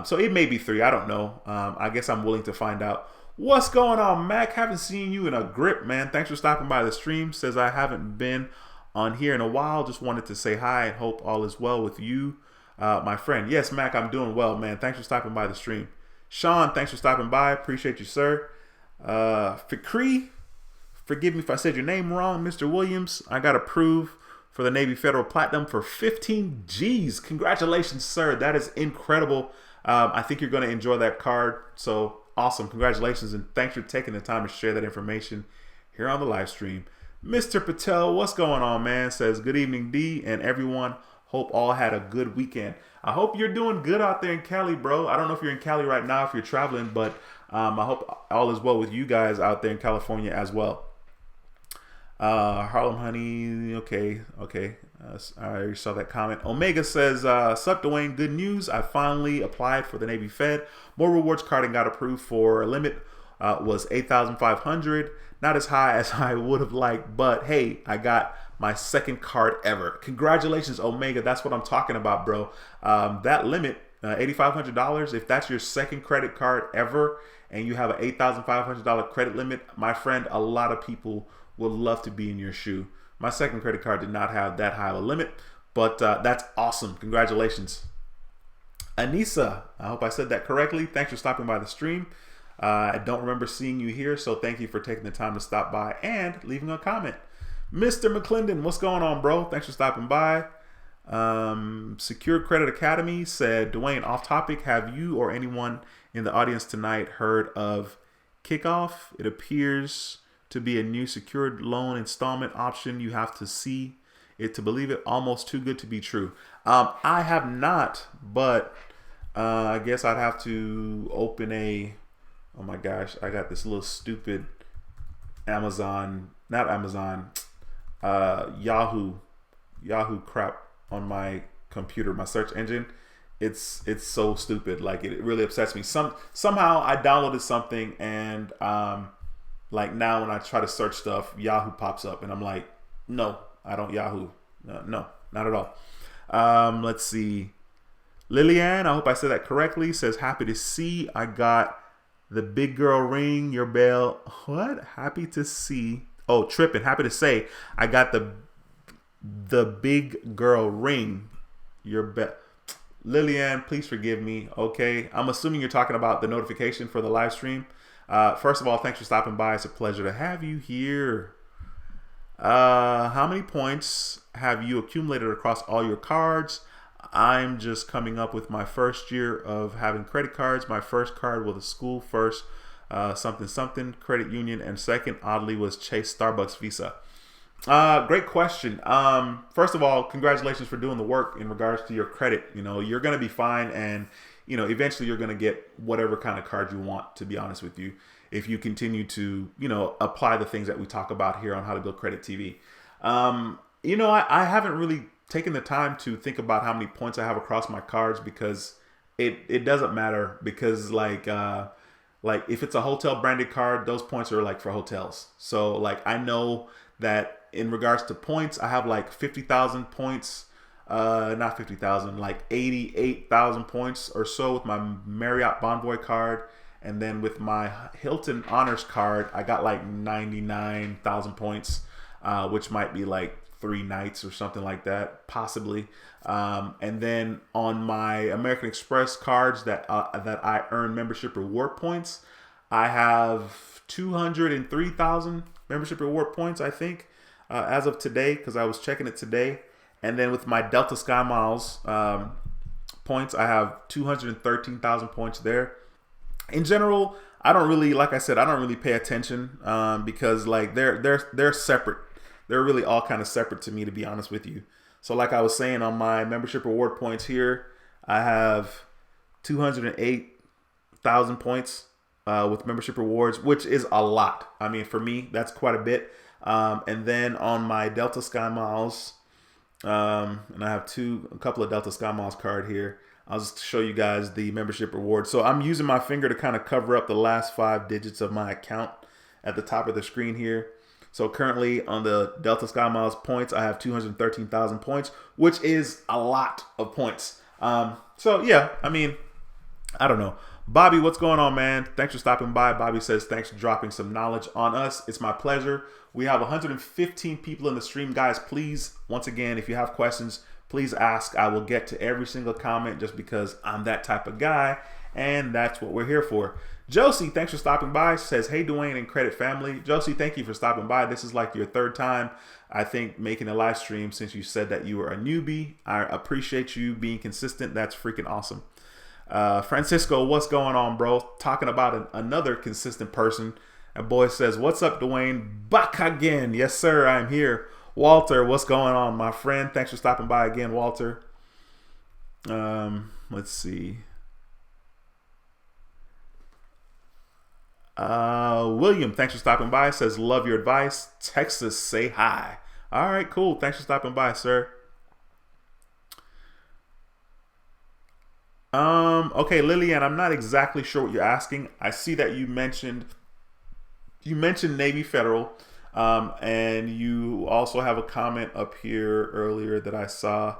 So it may be 3. I don't know. I guess I'm willing to find out. What's going on, Mac? Haven't seen you in a grip, man. Thanks for stopping by the stream. Says I haven't been on here in a while. Just wanted to say hi and hope all is well with you, my friend. Yes, Mac, I'm doing well, man. Thanks for stopping by the stream. Sean, thanks for stopping by. Appreciate you, sir. Fikri, forgive me if I said your name wrong. Mr. Williams, I got approved for the Navy Federal Platinum for 15 G's. Congratulations, sir. That is incredible. I think you're going to enjoy that card. So awesome. Congratulations. And thanks for taking the time to share that information here on the live stream. Mr. Patel, what's going on, man? Says, good evening, D, and everyone. Hope all had a good weekend. I hope you're doing good out there in Cali, bro. I don't know if you're in Cali right now, if you're traveling, but I hope all is well with you guys out there in California as well. Harlem Honey, okay. I already saw that comment. Omega says, sup, Duane, good news. I finally applied for the Navy Fed. More rewards card and got approved for a limit was 8,500. Not as high as I would have liked, but hey, I got my second card ever. Congratulations, Omega. That's what I'm talking about, bro. That limit, $8,500, if that's your second credit card ever and you have an $8,500 credit limit, my friend, a lot of people would love to be in your shoe. My second credit card did not have that high of a limit, but that's awesome. Congratulations. Anissa, I hope I said that correctly. Thanks for stopping by the stream. I don't remember seeing you here, so thank you for taking the time to stop by and leaving a comment. Mr. McClendon, what's going on, bro? Thanks for stopping by. Secure Credit Academy said, Duane, off topic, have you or anyone in the audience tonight heard of Kickoff? It appears to be a new secured loan installment option. You have to see it to believe it. Almost too good to be true. I have not, but I guess I'd have to open a, oh my gosh, I got this little stupid Yahoo crap on my computer, my search engine. It's so stupid. Like it really upsets me. Somehow I downloaded something and like now when I try to search stuff, Yahoo pops up and I'm like, no, I don't Yahoo. No, not at all. Let's see. Lillian, I hope I said that correctly, says, happy to see I got the big girl ring, your bell. What? Happy to see. Oh, tripping. Happy to say I got the big girl ring, your bell. Lillian, please forgive me. Okay. I'm assuming you're talking about the notification for the live stream. First of all, thanks for stopping by. It's a pleasure to have you here. How many points have you accumulated across all your cards? I'm just coming up with my first year of having credit cards. My first card was a school first, something credit union, and second, oddly, was Chase Starbucks Visa. Great question. First of all, congratulations for doing the work in regards to your credit. You know, you're going to be fine, and you know, eventually you're going to get whatever kind of card you want, to be honest with you, if you continue to, you know, apply the things that we talk about here on How to Build Credit TV. You know, I haven't really taken the time to think about how many points I have across my cards because it doesn't matter, because like if it's a hotel branded card, those points are like for hotels. So like I know that in regards to points, I have like 50,000 points, not 50,000, like 88,000 points or so with my Marriott Bonvoy card. And then with my Hilton Honors card, I got like 99,000 points, which might be like 3 nights or something like that, possibly. And then on my American Express cards that I earn membership reward points, I have 203,000 membership reward points, I think, as of today, because I was checking it today. And then with my Delta Skymiles points, I have 213,000 points there. In general, I don't really, like I said, I don't really pay attention because like they're separate. They're really all kind of separate to me, to be honest with you. So like I was saying, on my membership reward points here, I have 208,000 points with membership rewards, which is a lot. I mean, for me, that's quite a bit. And then on my Delta Skymiles, and I have a couple of Delta Skymiles card here. I'll just show you guys the membership reward. So I'm using my finger to kind of cover up the last 5 digits of my account at the top of the screen here. So currently on the Delta Skymiles points, I have 213,000 points, which is a lot of points. So yeah, I mean, I don't know. Bobby, what's going on, man? Thanks for stopping by. Bobby says, thanks for dropping some knowledge on us. It's my pleasure. We have 115 people in the stream, guys. Please, once again, if you have questions, please ask. I will get to every single comment just because I'm that type of guy, and that's what we're here for. Josie, thanks for stopping by. Says, hey, Duane and Credit family. Josie, thank you for stopping by. This is like your 3rd time, I think, making a live stream since you said that you were a newbie. I appreciate you being consistent. That's freaking awesome. Francisco, what's going on, bro? Talking about another consistent person. And boy says, what's up, Duane? Back again. Yes, sir, I'm here. Walter, what's going on, my friend? Thanks for stopping by again, Walter. Let's see. William, thanks for stopping by. Says, love your advice. Texas, say hi. All right, cool. Thanks for stopping by, sir. Okay, Lillian, I'm not exactly sure what you're asking. I see that you mentioned Navy Federal, and you also have a comment up here earlier that I saw.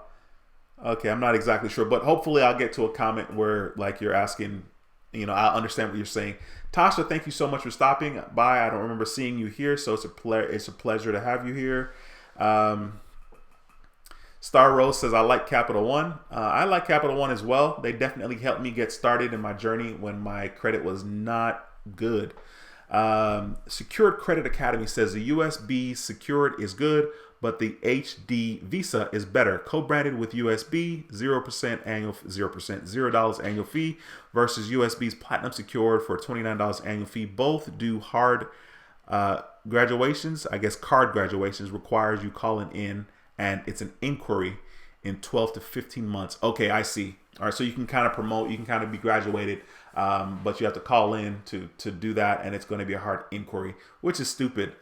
Okay, I'm not exactly sure, but hopefully I'll get to a comment where like you're asking, you know, I'll understand what you're saying. Tasha, thank you so much for stopping by. I don't remember seeing you here, so it's a pleasure to have you here. Star Rose says, I like Capital One. I like Capital One as well. They definitely helped me get started in my journey when my credit was not good. Secured Credit Academy says the USB secured is good, but the HD Visa is better. Co-branded with USB, 0% annual, $0 annual fee versus USB's Platinum Secured for $29 annual fee. Both do hard graduations. I guess card graduations requires you calling in, and it's an inquiry in 12 to 15 months. Okay, I see. All right, so you can kind of promote, you can kind of be graduated, but you have to call in to do that, and it's going to be a hard inquiry, which is stupid.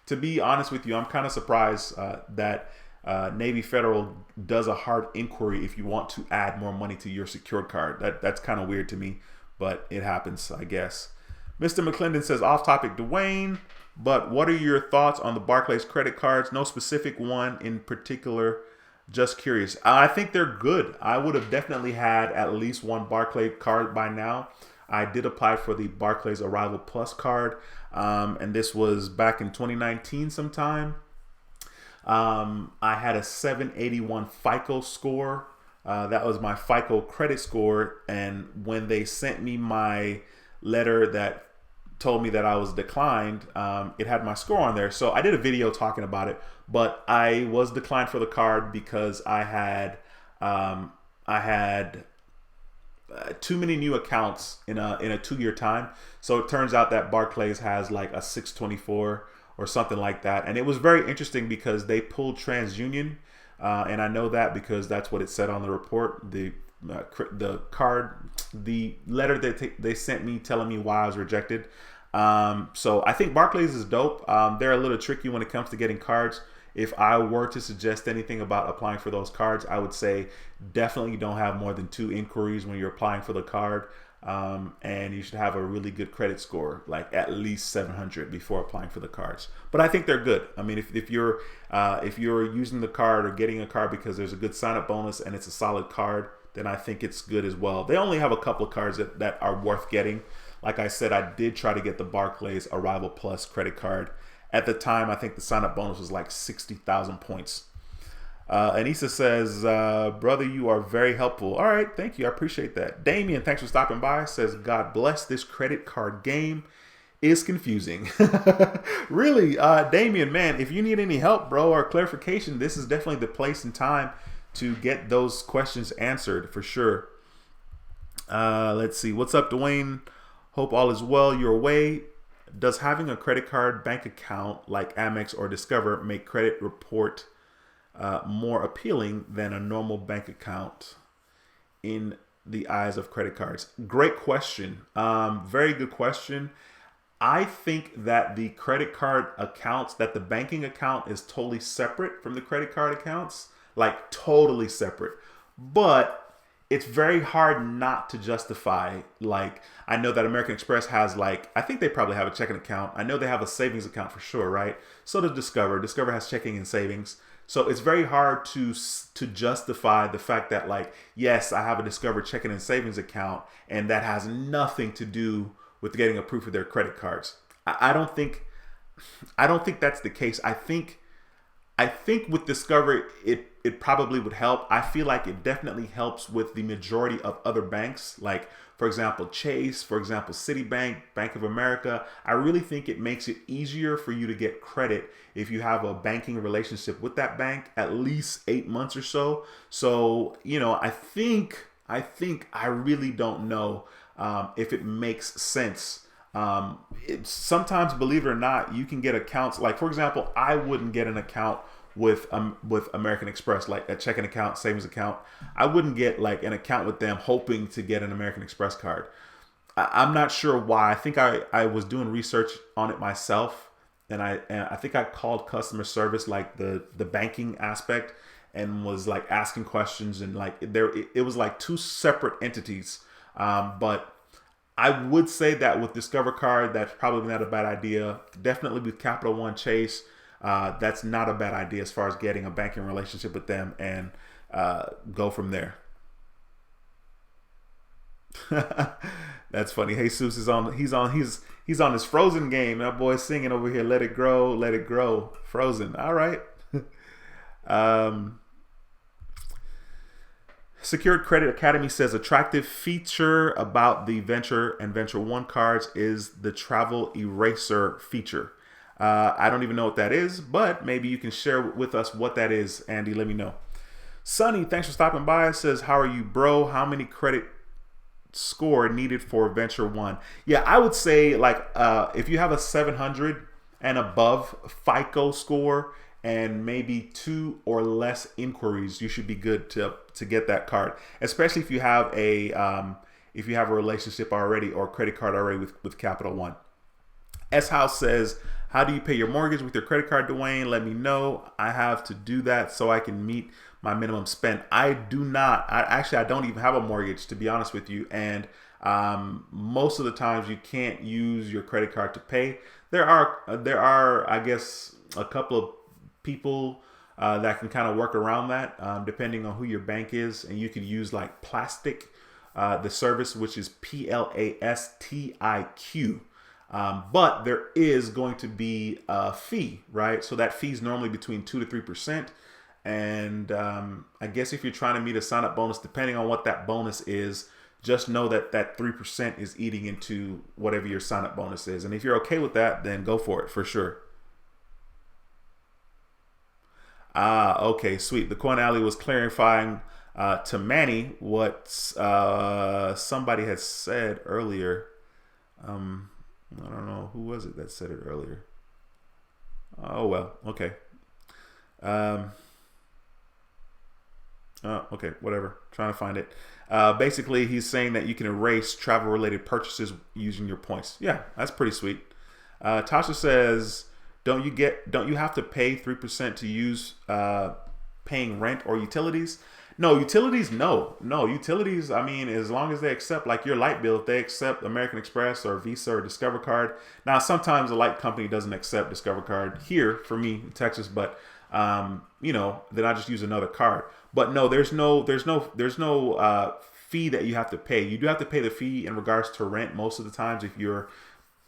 To be honest with you, I'm kind of surprised that Navy Federal does a hard inquiry if you want to add more money to your secured card. That's kind of weird to me, but it happens, I guess. Mr. McClendon says, off topic, Duane, but what are your thoughts on the Barclays credit cards? No specific one in particular, just curious. I think they're good. I would have definitely had at least one Barclays card by now. I did apply for the Barclays Arrival Plus card, and this was back in 2019 sometime. I had a 781 FICO score. That was my FICO credit score, and when they sent me my letter that told me that I was declined, it had my score on there. So I did a video talking about it, but I was declined for the card because I had too many new accounts in a 2-year time. So it turns out that Barclays has like a 624 or something like that. And it was very interesting because they pulled TransUnion, and I know that because that's what it said on the report. The letter that they sent me telling me why I was rejected. So I think Barclays is dope. They're a little tricky when it comes to getting cards. If I were to suggest anything about applying for those cards, I would say definitely don't have more than 2 inquiries when you're applying for the card. And you should have a really good credit score, like at least 700 before applying for the cards. But I think they're good. I mean, if you're using the card or getting a card because there's a good sign-up bonus and it's a solid card, then I think it's good as well. They only have a couple of cards that are worth getting. Like I said, I did try to get the Barclays Arrival Plus credit card, At the time, I think the sign-up bonus was like 60,000 points. Anissa says, brother, you are very helpful. All right, thank you. I appreciate that. Damien, thanks for stopping by. Says, God bless this credit card game is confusing. Really, Damien, man, if you need any help, bro, or clarification, this is definitely the place and time to get those questions answered for sure. Let's see. What's up, Duane? Hope all is well your way. Does having a credit card bank account like Amex or Discover make credit report more appealing than a normal bank account in the eyes of credit cards? Great question. Very good question. I think that the credit card accounts, that the banking account is totally separate from the credit card accounts, like totally separate. But it's very hard not to justify. Like, I know that American Express has, like, I think they probably have a checking account. I know they have a savings account for sure, right? So does Discover. Discover has checking and savings. So it's very hard to justify the fact that, like, yes, I have a Discover checking and savings account, and that has nothing to do with getting approved for their credit cards. I don't think that's the case. I think with Discover, it probably would help. I feel like it definitely helps with the majority of other banks, like, for example, Chase, for example, Citibank, Bank of America. I really think it makes it easier for you to get credit if you have a banking relationship with that bank, at least 8 months or so. So, you know, I I really don't know if it makes sense. Sometimes, believe it or not, you can get accounts. Like, for example, I wouldn't get an account with American Express, like a checking account, savings account. I wouldn't get like an account with them hoping to get an American Express card. I'm not sure why. I think I was doing research on it myself, and I think I called customer service, like the banking aspect, and was like asking questions, and like it was like two separate entities. But I would say that with Discover Card, that's probably not a bad idea. Definitely with Capital One, Chase, that's not a bad idea as far as getting a banking relationship with them and go from there. That's funny. Jesus is on. He's on his Frozen game. That boy's singing over here. Let it grow, let it grow. Frozen. All right. Secured Credit Academy says attractive feature about the Venture and Venture One cards is the travel eraser feature. I don't even know what that is, but maybe you can share with us what that is, Andy. Let me know. Sonny, thanks for stopping by. Says, how are you, bro? How many credit score needed for Venture One? Yeah, I would say like if you have a 700 and above FICO score and maybe 2 or less inquiries, you should be good to get that card. Especially if you have a relationship already or credit card already with Capital One. S House says, how do you pay your mortgage with your credit card, Duane? Let me know. I have to do that so I can meet my minimum spend. I do not. I don't even have a mortgage, to be honest with you. And most of the times you can't use your credit card to pay. There are, I guess, a couple of people that can kind of work around that, depending on who your bank is. And you could use like Plastic, the service, which is PLASTIQ. But there is going to be a fee, right? So that fee is normally between 2 to 3%. And I guess if you're trying to meet a sign-up bonus, depending on what that bonus is, just know that that 3% is eating into whatever your sign-up bonus is. And if you're okay with that, then go for it for sure. Okay, sweet. The Coin Alley was clarifying to Manny what somebody had said earlier. I don't know. Who was it that said it earlier? Oh, well. Okay. Okay, whatever. Trying to find it. Basically, he's saying that you can erase travel-related purchases using your points. Yeah, that's pretty sweet. Tasha says, don't you have to pay 3% to use paying rent or utilities? No, utilities, no. Utilities, I mean, as long as they accept, like your light bill, if they accept American Express or Visa or Discover Card. Now, sometimes a light company doesn't accept Discover Card here for me in Texas, but, then I just use another card. But no, there's no fee that you have to pay. You do have to pay the fee in regards to rent most of the times if you're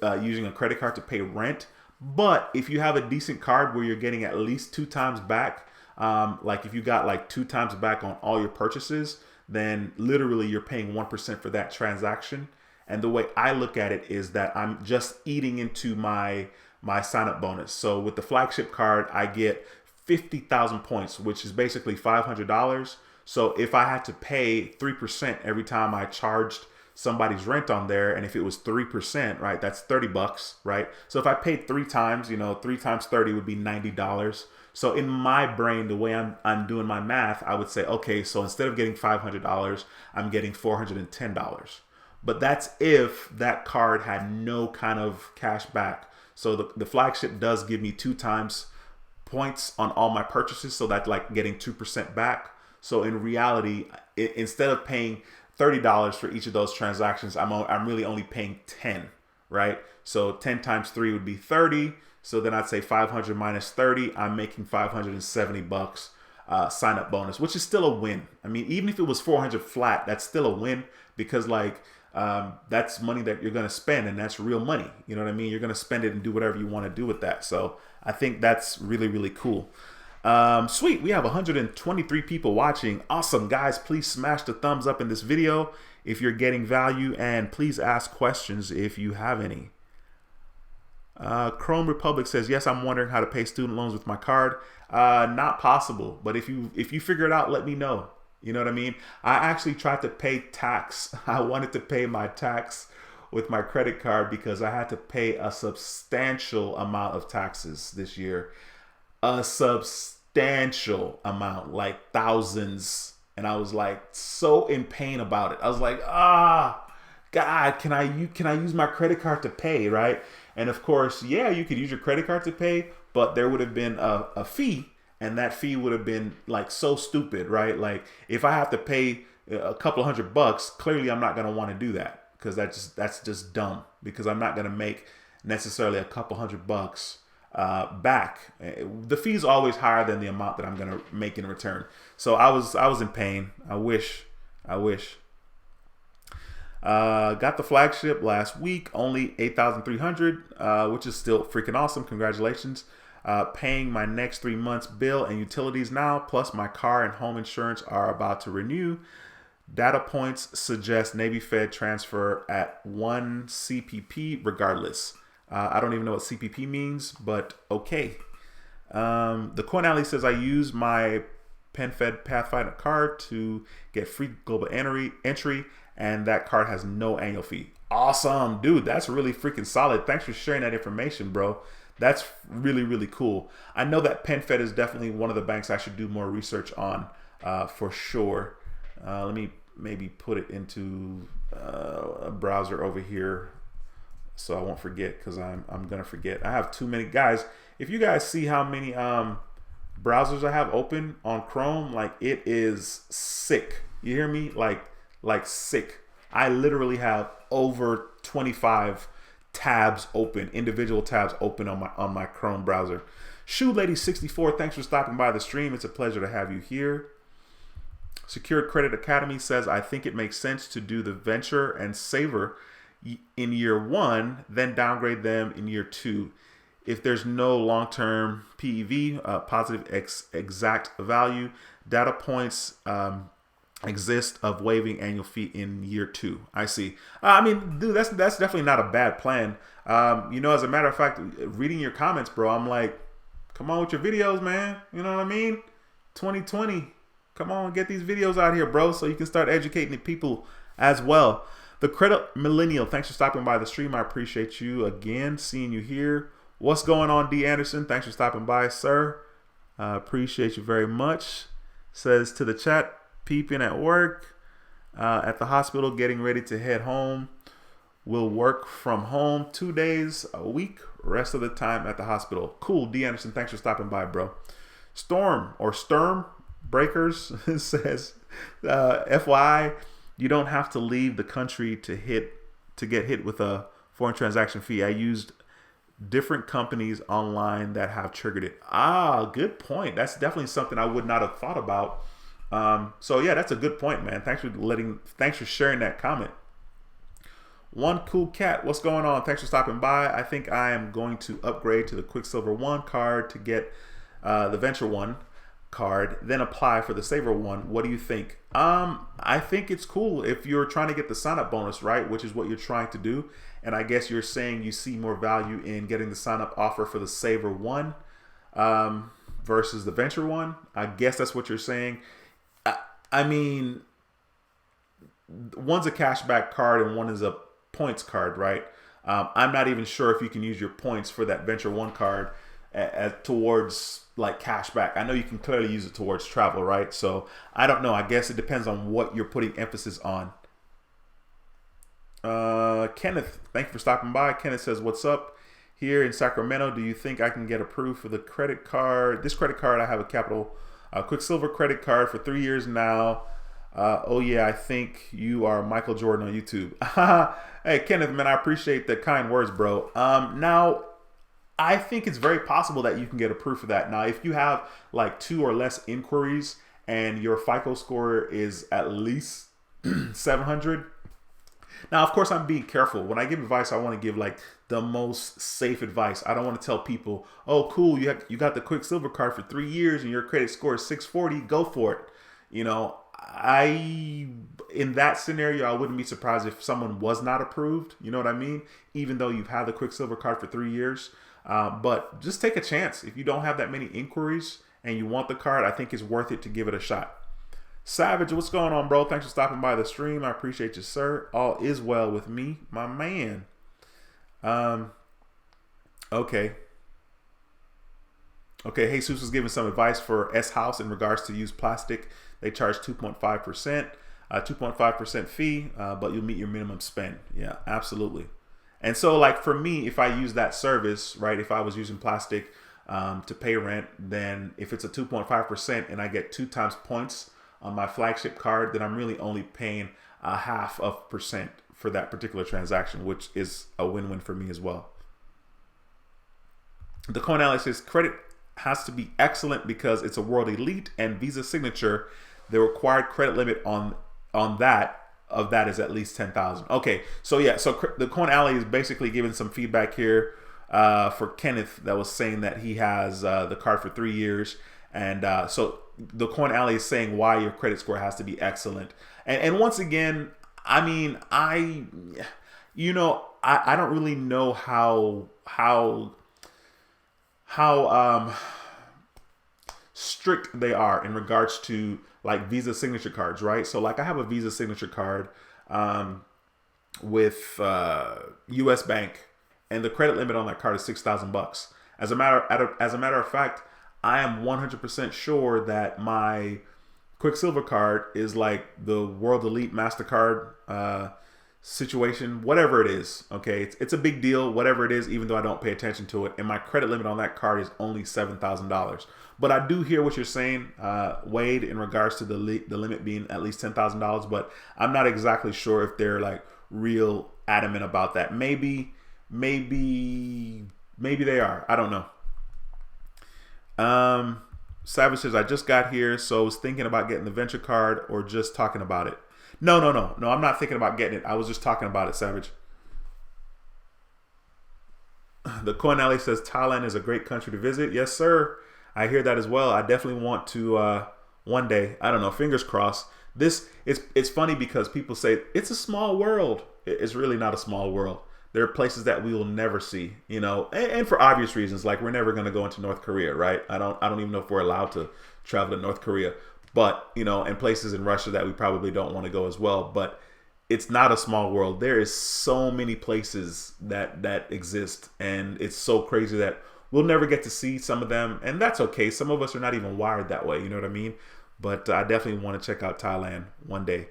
using a credit card to pay rent. But if you have a decent card where you're getting at least 2 times back, like if you got like 2 times back on all your purchases, then literally you're paying 1% for that transaction. And the way I look at it is that I'm just eating into my sign up bonus. So with the flagship card, I get 50,000 points, which is basically $500. So if I had to pay 3% every time I charged somebody's rent on there, and if it was 3%, right, that's 30 bucks, right? So if I paid 3 times, 3 times 30 would be $90. So in my brain, the way I'm doing my math, I would say, okay, so instead of getting $500, I'm getting $410. But that's if that card had no kind of cash back. So the flagship does give me 2 times points on all my purchases. So that's like getting 2% back. So in reality, instead of paying $30 for each of those transactions, I'm really only paying 10, right? So 10 times 3 would be 30. So then I'd say 500 minus 30, I'm making 570 bucks sign up bonus, which is still a win. I mean, even if it was 400 flat, that's still a win, because like that's money that you're going to spend, and that's real money. You know what I mean? You're going to spend it and do whatever you want to do with that. So I think that's really, really cool. Sweet. We have 123 people watching. Awesome, guys. Please smash the thumbs up in this video if you're getting value, and please ask questions if you have any. Chrome Republic says, yes, I'm wondering how to pay student loans with my card. Not possible, but if you figure it out, let me know. You know what I mean? I actually tried to pay tax. I wanted to pay my tax with my credit card because I had to pay a substantial amount of taxes this year. A substantial amount, like thousands. And I was like so in pain about it. I was like, God, can I use my credit card to pay, right? And of course, yeah, you could use your credit card to pay, but there would have been a fee, and that fee would have been like so stupid, right? Like if I have to pay a couple $100, clearly I'm not going to want to do that, because that's just dumb, because I'm not going to make necessarily a couple $100 back. The fee is always higher than the amount that I'm going to make in return. So I was in pain. I wish. Got the flagship last week, only 8,300, which is still freaking awesome. Congratulations. Paying my next 3 months bill and utilities now, plus my car and home insurance are about to renew. Data points suggest Navy Fed transfer at 1 CPP regardless. I don't even know what CPP means, but okay. The Coin Alley says I use my PenFed Pathfinder card to get free global entry, and that card has no annual fee. Awesome, dude. That's really freaking solid. Thanks for sharing that information, bro. That's really, really cool. I know that PenFed is definitely one of the banks I should do more research on for sure. Let me maybe put it into a browser over here so I won't forget, because I'm going to forget. I have too many. Guys, if you guys see how many browsers I have open on Chrome, like it is sick. You hear me? Like sick. I literally have over 25 tabs open, individual tabs open on my Chrome browser. Shoe Lady 64, thanks for stopping by the stream. It's a pleasure to have you here. Secured Credit Academy says, I think it makes sense to do the venture and saver in year 1, then downgrade them in year 2. If there's no long-term PEV, positive exact value, data points exist of waiving annual fee in year 2. I see. I mean, dude, that's definitely not a bad plan. As a matter of fact, reading your comments, bro, I'm like, come on with your videos, man. You know what I mean? 2020. Come on, get these videos out here, bro, so you can start educating the people as well. The Credit Millennial, thanks for stopping by the stream. I appreciate you again, seeing you here. What's going on, D. Anderson? Thanks for stopping by, sir. Appreciate you very much. Says to the chat, peeping at work, at the hospital, getting ready to head home. Will work from home 2 days a week, rest of the time at the hospital. Cool, D. Anderson, thanks for stopping by, bro. Storm Breakers says, FYI, you don't have to leave the country to get hit with a foreign transaction fee. I used different companies online that have triggered it. Good point. That's definitely something I would not have thought about. So yeah, that's a good point, man. Thanks for sharing that comment. One Cool Cat, what's going on? Thanks for stopping by. I think I am going to upgrade to the Quicksilver 1 card to get the Venture 1 card, then apply for the Saver 1. What do you think? I think it's cool if you're trying to get the sign-up bonus, right? Which is what you're trying to do. And I guess you're saying you see more value in getting the sign-up offer for the Saver 1 versus the Venture 1. I guess that's what you're saying. I mean, one's a cashback card and one is a points card, right? I'm not even sure if you can use your points for that Venture 1 card towards like cashback. I know you can clearly use it towards travel, right? So I don't know. I guess it depends on what you're putting emphasis on. Kenneth, thank you for stopping by. Kenneth says, what's up here in Sacramento? Do you think I can get approved for the credit card? This credit card, I have a Quicksilver credit card for 3 years now. Oh yeah, I think you are Michael Jordan on YouTube. Hey Kenneth, man, I appreciate the kind words, bro. Now, I think it's very possible that you can get approved for that. Now, if you have like 2 or less inquiries and your FICO score is at least 700. Now, of course, I'm being careful. When I give advice, I want to give like the most safe advice. I don't want to tell people, oh, cool, you got the Quicksilver card for 3 years and your credit score is 640, go for it. You know, in that scenario, I wouldn't be surprised if someone was not approved. You know what I mean? Even though you've had the Quicksilver card for 3 years. But just take a chance. If you don't have that many inquiries and you want the card, I think it's worth it to give it a shot. Savage, what's going on, bro? Thanks for stopping by the stream. I appreciate you, sir. All is well with me, my man. Okay. Okay, Jesus was giving some advice for S House in regards to used plastic. They charge 2.5%, 2.5% fee, but you'll meet your minimum spend. Yeah, absolutely. And so like for me, if I use that service, right, if I was using plastic to pay rent, then if it's a 2.5% and I get 2 times points on my flagship card, then I'm really only paying 0.5% for that particular transaction, which is a win-win for me as well. The coin ally says credit has to be excellent because it's a world elite and Visa signature. The required credit limit on that is at least 10,000. Okay, so yeah, so the Coin Alley is basically giving some feedback here for Kenneth that was saying that he has the card for 3 years, and so the Coin Alley is saying why your credit score has to be excellent. And once again, I mean, I don't really know how strict they are in regards to like Visa signature cards, right? So like I have a Visa signature card with US Bank, and the credit limit on that card is $6,000. As a matter of fact, I am 100% sure that my Quicksilver card is like the World Elite MasterCard situation, whatever it is. Okay, it's a big deal, whatever it is, even though I don't pay attention to it. And my credit limit on that card is only $7,000. But I do hear what you're saying, Wade, in regards to the limit being at least $10,000. But I'm not exactly sure if they're like real adamant about that. Maybe they are. I don't know. Savage says, I just got here, so I was thinking about getting the Venture card or just talking about it. No, I'm not thinking about getting it. I was just talking about it, Savage. The Coin Alley says Thailand is a great country to visit. Yes, sir. I hear that as well. I definitely want to one day. I don't know. Fingers crossed. It's funny because people say it's a small world. It's really not a small world. There are places that we will never see, you know, and for obvious reasons. Like we're never going to go into North Korea, right? I don't even know if we're allowed to travel to North Korea, but you know, and places in Russia that we probably don't want to go as well. But it's not a small world. There is so many places that exist, and it's so crazy that we'll never get to see some of them, and that's okay. Some of us are not even wired that way, you know what I mean? But I definitely want to check out Thailand one day.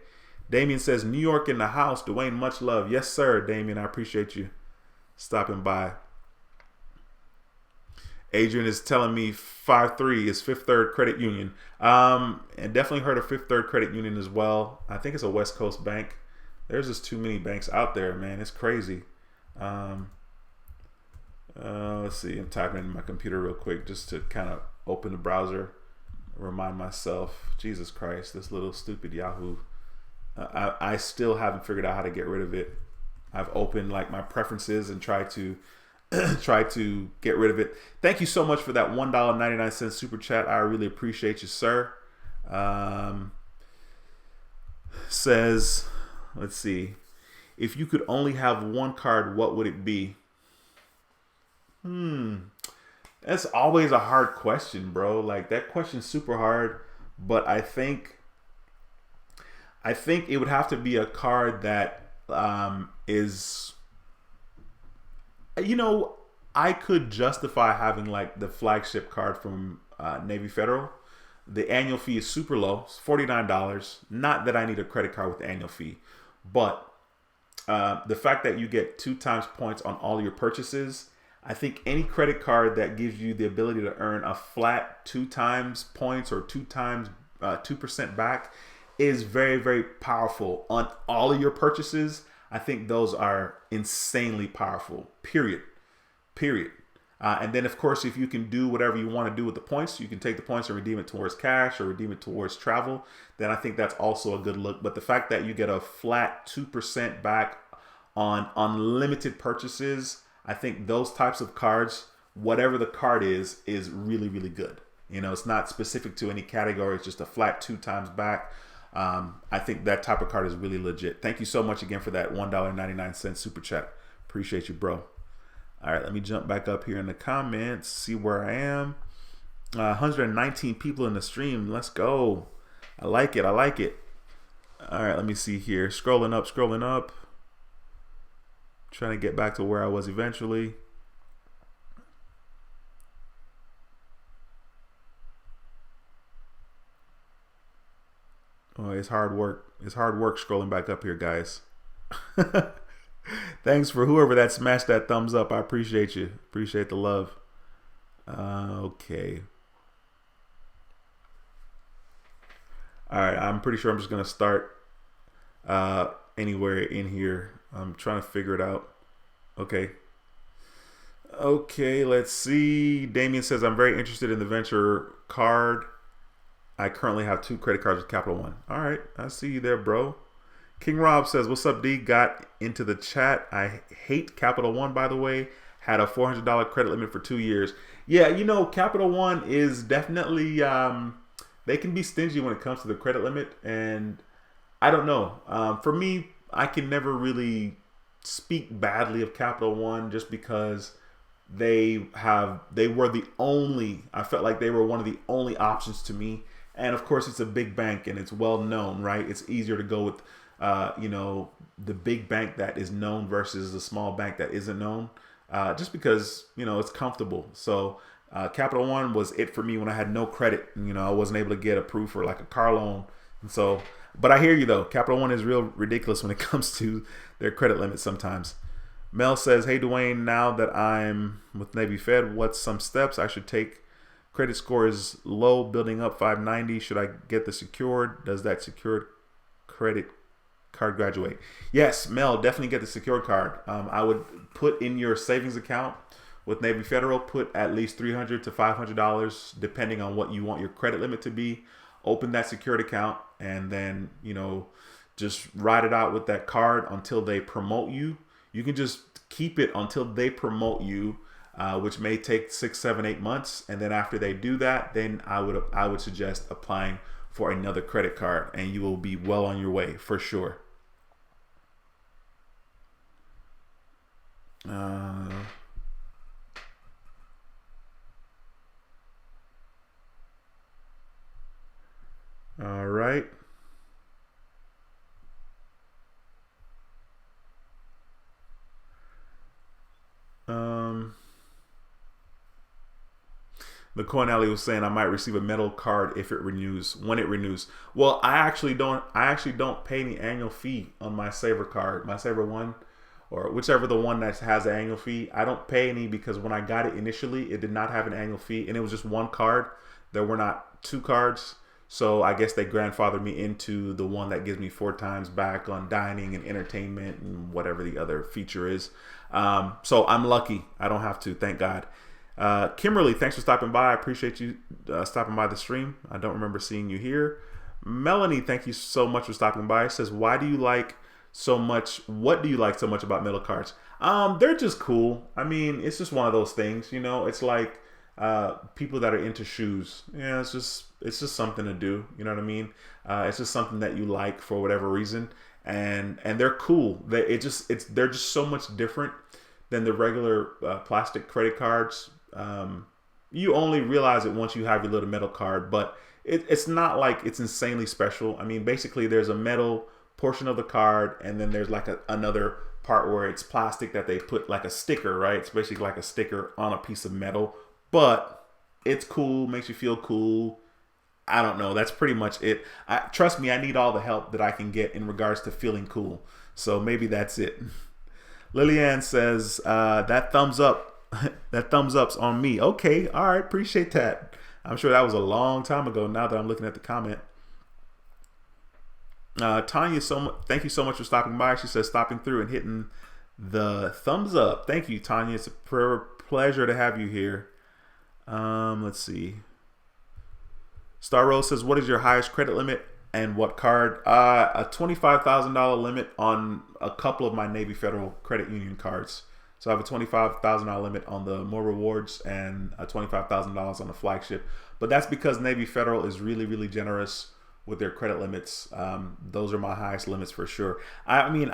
Damien says, New York in the house. Duane, much love. Yes, sir, Damien. I appreciate you stopping by. Adrian is telling me 5-3 is Fifth Third Credit Union. And definitely heard of Fifth Third Credit Union as well. I think it's a West Coast bank. There's just too many banks out there, man. It's crazy. Let's see. I'm typing in my computer real quick just to kind of open the browser, remind myself. Jesus Christ, this little stupid Yahoo. I still haven't figured out how to get rid of it. I've opened like my preferences and tried to try to get rid of it. Thank you so much for that $1.99 super chat. I really appreciate you, sir. Says, let's see, if you could only have one card, what would it be? That's always a hard question, bro. Like, that question's super hard, but I think it would have to be a card that is, you know, I could justify having like the flagship card from Navy Federal. The annual fee is super low, it's $49. Not that I need a credit card with the annual fee, but the fact that you get 2 times points on all your purchases, I think any credit card that gives you the ability to earn a flat 2 times points or 2 times 2% back is very, very powerful on all of your purchases. I think those are insanely powerful, period. And then, of course, if you can do whatever you want to do with the points, you can take the points and redeem it towards cash or redeem it towards travel, then I think that's also a good look. But the fact that you get a flat 2% back on unlimited purchases, I think those types of cards, whatever the card is really, really good. You know, it's not specific to any category. It's just a flat 2 times back. I think that type of card is really legit. Thank you so much again for that $1.99 super chat. Appreciate you, bro. All right, let me jump back up here in the comments, see where I am. 119 people in the stream. Let's go. I like it. All right, let me see here. Scrolling up. Trying to get back to where I was eventually. Oh, it's hard work. It's hard work scrolling back up here, guys. Thanks for whoever that smashed that thumbs up. I appreciate you. Appreciate the love. Okay. All right. I'm pretty sure I'm just going to start anywhere in here. I'm trying to figure it out. Okay. Okay. Let's see. Damien says, I'm very interested in the venture card. I currently have 2 credit cards with Capital One. All right. I see you there, bro. King Rob says, what's up, D? Got into the chat. I hate Capital One, by the way. Had a $400 credit limit for 2 years. Yeah, you know, Capital One is definitely, they can be stingy when it comes to the credit limit. And I don't know. For me, I can never really speak badly of Capital One just because they were the only, I felt like they were one of the only options to me. And of course, it's a big bank and it's well known, right? It's easier to go with you know, the big bank that is known versus the small bank that isn't known, just because, you know, it's comfortable. So Capital One was it for me when I had no credit. You know, I wasn't able to get approved for like a car loan. And so, but I hear you though. Capital One is real ridiculous when it comes to their credit limits sometimes. Mel says, hey, Duane, now that I'm with Navy Fed, what's some steps I should take? Credit score is low, building up 590. Should I get the secured? Does that secured credit card graduate? Yes, Mel, definitely get the secured card. I would put in your savings account with Navy Federal, put at least $300 to $500 depending on what you want your credit limit to be. Open that secured account and then, you know, just ride it out with that card until they promote you. You can just keep it until they promote you, which may take 6, 7, 8 months. And then after they do that, then I would suggest applying for another credit card and you will be well on your way for sure. All right. The Coin Alley was saying I might receive a metal card if it renews, when it renews. Well, I actually don't pay any annual fee on my Saver card, my Saver One, or whichever the one that has an annual fee. I don't pay any because when I got it initially, it did not have an annual fee and it was just one card. There were not 2 cards. So I guess they grandfathered me into the one that gives me 4 times back on dining and entertainment and whatever the other feature is. So I'm lucky. I don't have to, thank God. Kimberly, thanks for stopping by. I appreciate you stopping by the stream. I don't remember seeing you here. Melanie, thank you so much for stopping by. Says, why do you like so much? What do you like so much about metal cards? They're just cool. I mean, it's just one of those things, you know. It's like people that are into shoes. Yeah, it's just something to do. You know what I mean? It's just something that you like for whatever reason, and they're cool. They're just so much different than the regular plastic credit cards. You only realize it once you have your little metal card, but it's not like it's insanely special. I mean, basically, there's a metal portion of the card, and then there's like another part where it's plastic that they put like a sticker, right? It's basically like a sticker on a piece of metal, but it's cool, makes you feel cool. I don't know. That's pretty much it. Trust me, I need all the help that I can get in regards to feeling cool. So maybe that's it. Lillian says, that thumbs up. That thumbs up's on me. Okay, all right, appreciate that. I'm sure that was a long time ago now that I'm looking at the comment. Tanya, thank you so much for stopping by. She says stopping through and hitting the thumbs up. Thank you, Tanya. It's a pleasure to have you here. Let's see. Star Rose says, what is your highest credit limit and what card? A $25,000 limit on a couple of my Navy Federal Credit Union cards. So I have a $25,000 limit on the More Rewards and a $25,000 on the flagship. But that's because Navy Federal is really, really generous with their credit limits. Those are my highest limits for sure. I mean,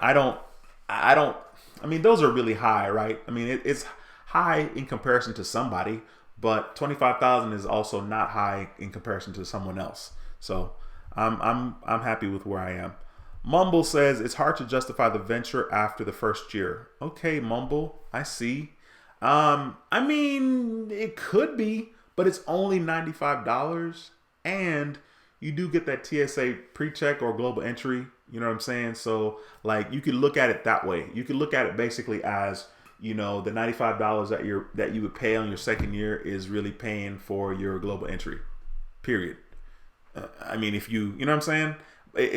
those are really high, right? I mean, it's high in comparison to somebody, but 25,000 is also not high in comparison to someone else. So I'm happy with where I am. Mumble says it's hard to justify the venture after the first year. Okay, Mumble, I see. I mean, it could be, but it's only $95, and you do get that TSA pre-check or global entry. You know what I'm saying? So like, you could look at it that way. You could look at it basically as, you know, the $95 that you would pay on your second year is really paying for your global entry, period. I mean, if you know what I'm saying?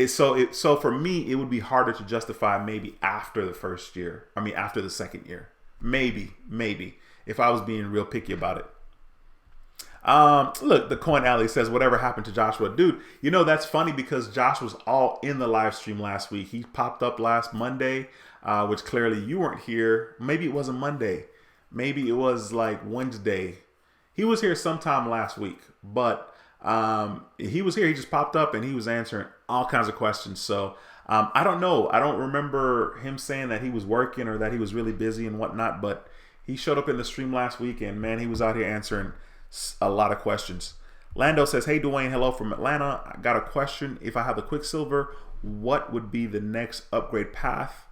So for me, it would be harder to justify maybe after the first year. I mean, after the second year, maybe if I was being real picky about it. Look, the Coin Alley says, whatever happened to Joshua? Dude, you know, that's funny because Josh was all in the live stream last week. He popped up last Monday, which clearly you weren't here. Maybe it wasn't Monday. Maybe it was like Wednesday. He was here sometime last week, but he was here. He just popped up and he was answering all kinds of questions. So I don't know. I don't remember him saying that he was working or that he was really busy and whatnot, but he showed up in the stream last week and man, he was out here answering a lot of questions. Lando says, hey, Duane, hello from Atlanta. I got a question. If I have the Quicksilver, what would be the next upgrade path?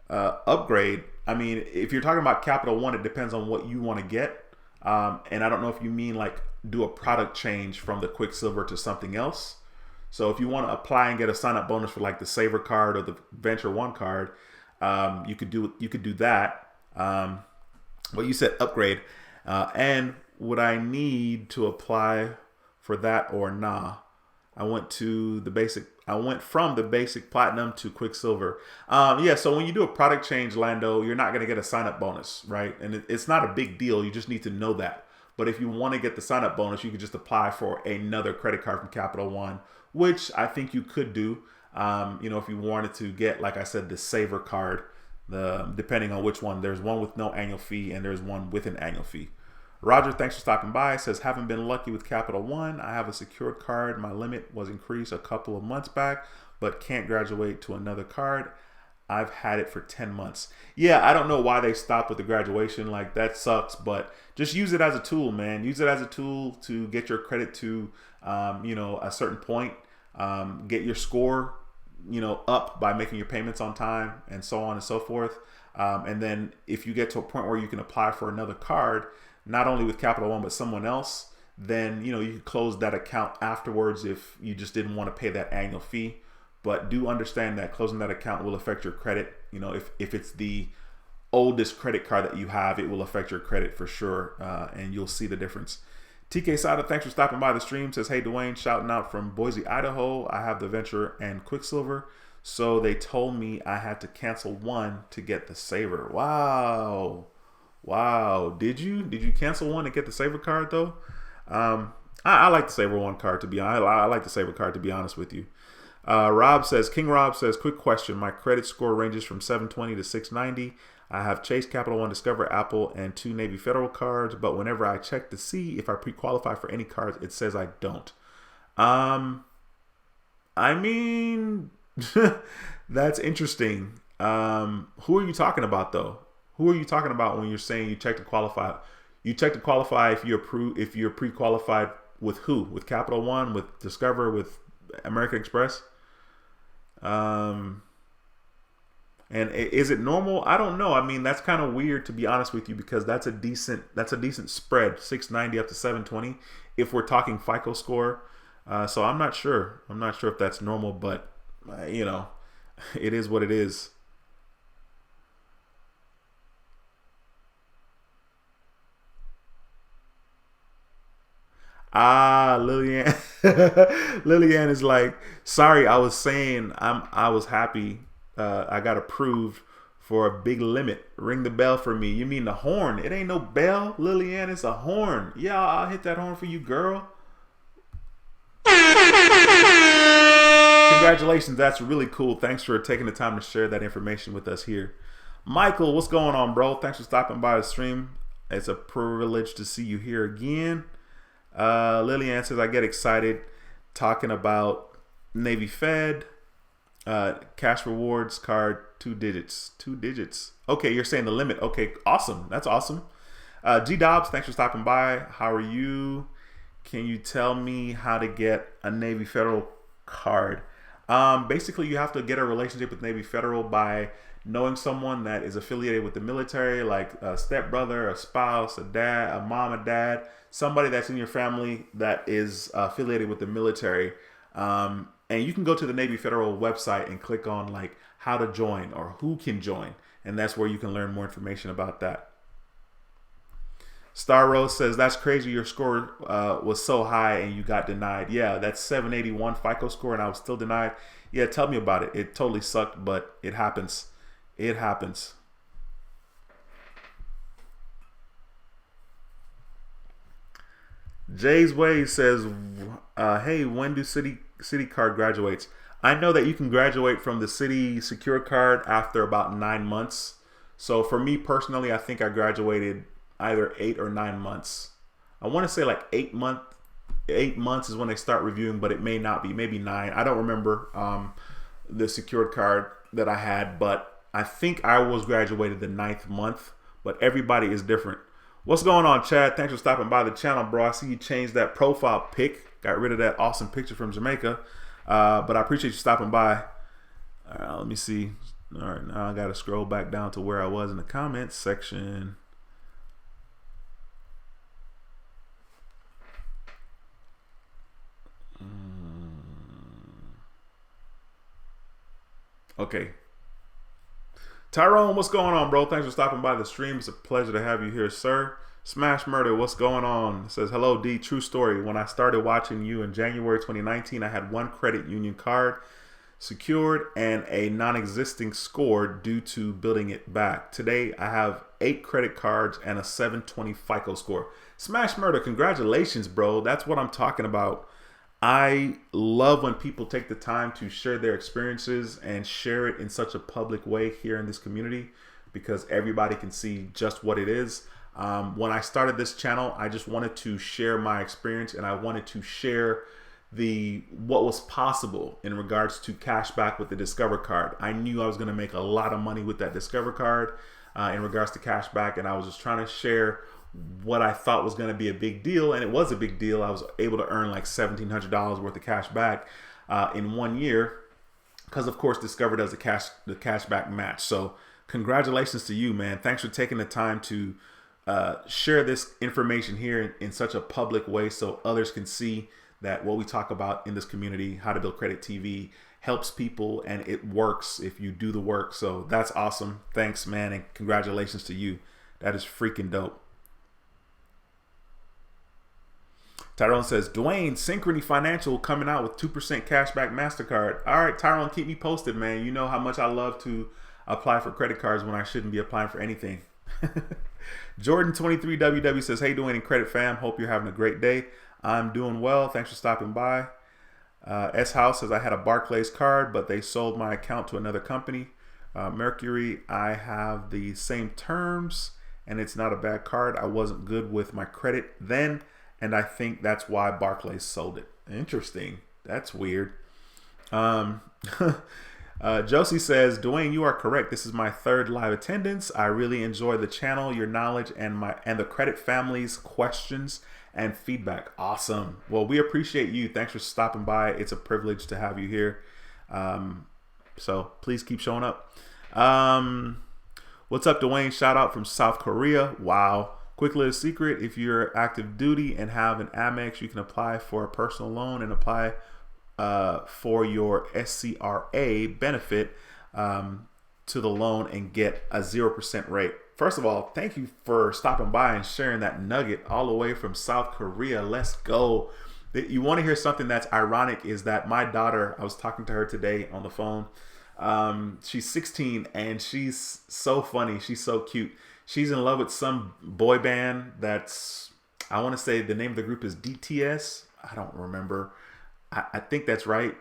Upgrade, I mean, if you're talking about Capital One, it depends on what you want to get. And I don't know if you mean like do a product change from the Quicksilver to something else. So if you want to apply and get a sign-up bonus for like the Saver card or the Venture One card, you could do that. But you said upgrade. And would I need to apply for that or nah? I went from the basic platinum to Quicksilver. Yeah, so when you do a product change, Lando, you're not going to get a sign-up bonus, right? And it's not a big deal. You just need to know that. But if you want to get the sign-up bonus, you could just apply for another credit card from Capital One, which I think you could do. You know, if you wanted to get, like I said, the Saver card, depending on which one. There's one with no annual fee and there's one with an annual fee. Roger, thanks for stopping by. Says, haven't been lucky with Capital One. I have a secured card. My limit was increased a couple of months back, but can't graduate to another card. I've had it for 10 months. Yeah, I don't know why they stopped with the graduation. Like, that sucks, but just use it as a tool, man. Use it as a tool to get your credit to, you know, a certain point. Get your score, you know, up by making your payments on time and so on and so forth. And then if you get to a point where you can apply for another card, not only with Capital One, but someone else, then, you know, you can close that account afterwards if you just didn't want to pay that annual fee. But do understand that closing that account will affect your credit. You know, if it's the oldest credit card that you have, it will affect your credit for sure. And you'll see the difference. TK Sada, thanks for stopping by the stream. Says, hey, Duane, shouting out from Boise, Idaho. I have the Venture and Quicksilver. So they told me I had to cancel one to get the Saver. Wow. Did you cancel one to get the Saver card though? I like the Saver One card to be honest. I like the Saver card to be honest with you. King Rob says, quick question. My credit score ranges from 720 to 690. I have Chase, Capital One, Discover, Apple, and 2 Navy Federal cards, but whenever I check to see if I pre-qualify for any cards, it says I don't. I mean, that's interesting. Who are you talking about though? Who are you talking about when you're saying you check to qualify? You check to qualify if you're pre-qualified with who? With Capital One, with Discover, with American Express? And is it normal? I don't know. I mean, that's kind of weird, to be honest with you, because that's a decent spread, 690 up to 720, if we're talking FICO score. So I'm not sure. I'm not sure if that's normal, but you know, it is what it is. Lillian. Lillian is like, sorry, I was saying I was happy. I got approved for a big limit. Ring the bell for me. You mean the horn? It ain't no bell, Lillian. It's a horn. Yeah, I'll hit that horn for you, girl. Congratulations. That's really cool. Thanks for taking the time to share that information with us here. Michael, what's going on, bro? Thanks for stopping by the stream. It's a privilege to see you here again. Lillian says, I get excited talking about Navy Fed, cash rewards card, 2 digits. Okay, you're saying the limit. Okay, awesome. That's awesome. G Dobbs, thanks for stopping by. How are you? Can you tell me how to get a Navy Federal card? Basically, you have to get a relationship with Navy Federal by knowing someone that is affiliated with the military, like a stepbrother, a spouse, a dad, a mom, a dad, somebody that's in your family that is affiliated with the military. And you can go to the Navy Federal website and click on like how to join or who can join. And that's where you can learn more information about that. Star Rose says, that's crazy. Your score was so high and you got denied. Yeah, that's 781 FICO score and I was still denied. Yeah, tell me about it. It totally sucked, but it happens. It happens. Jay's Way says, hey, when do City Card graduates? I know that you can graduate from the City Secure Card after about 9 months. So for me personally, I think I graduated either 8 or 9 months. I want to say like 8 months. 8 months is when they start reviewing, but it may not be. Maybe 9. I don't remember the secured card that I had, but I think I was graduated the 9th month. But everybody is different. What's going on, Chad? Thanks for stopping by the channel, bro. I see you changed that profile pic. Got rid of that awesome picture from Jamaica. But I appreciate you stopping by. All right, let me see. All right, now I got to scroll back down to where I was in the comments section. Okay. Tyrone, what's going on, bro? Thanks for stopping by the stream. It's a pleasure to have you here, sir. Smash Murder, what's going on? It says, hello, D. True story. When I started watching you in January 2019, I had 1 credit union card secured and a non-existing score due to building it back. Today, I have 8 credit cards and a 720 FICO score. Smash Murder, congratulations, bro. That's what I'm talking about. I love when people take the time to share their experiences and share it in such a public way here in this community, because everybody can see just what it is. When I started this channel, I just wanted to share my experience and I wanted to share what was possible in regards to cashback with the Discover card. I knew I was going to make a lot of money with that Discover card in regards to cashback, and I was just trying to share what I thought was going to be a big deal, and it was a big deal. I was able to earn like $1,700 worth of cash back in 1 year, because of course Discover does the cashback match. So congratulations to you, man. Thanks for taking the time to share this information here in such a public way so others can see that what we talk about in this community, How to Build Credit TV, helps people and it works if you do the work. So that's awesome. Thanks, man, and congratulations to you. That is freaking dope. Tyrone says, Duane, Synchrony Financial coming out with 2% cashback MasterCard. All right, Tyrone, keep me posted, man. You know how much I love to apply for credit cards when I shouldn't be applying for anything. Jordan23WW says, hey, Duane and Credit Fam. Hope you're having a great day. I'm doing well. Thanks for stopping by. S House says I had a Barclays card, but they sold my account to another company. Mercury, I have the same terms and it's not a bad card. I wasn't good with my credit then, and I think that's why Barclays sold it. Interesting. That's weird. Josie says, Duane, you are correct. This is my third live attendance. I really enjoy the channel, your knowledge, and the credit family's questions and feedback. Awesome. Well, we appreciate you. Thanks for stopping by. It's a privilege to have you here. So please keep showing up. What's up, Duane? Shout out from South Korea. Wow. Quick little secret. If you're active duty and have an Amex, you can apply for a personal loan and apply for your SCRA benefit to the loan and get a 0% rate. First of all, thank you for stopping by and sharing that nugget all the way from South Korea. Let's go. You want to hear something that's ironic is that my daughter, I was talking to her today on the phone. She's 16 and she's so funny. She's so cute. She's in love with some boy band that's, I want to say the name of the group is DTS. I don't remember. I think that's right.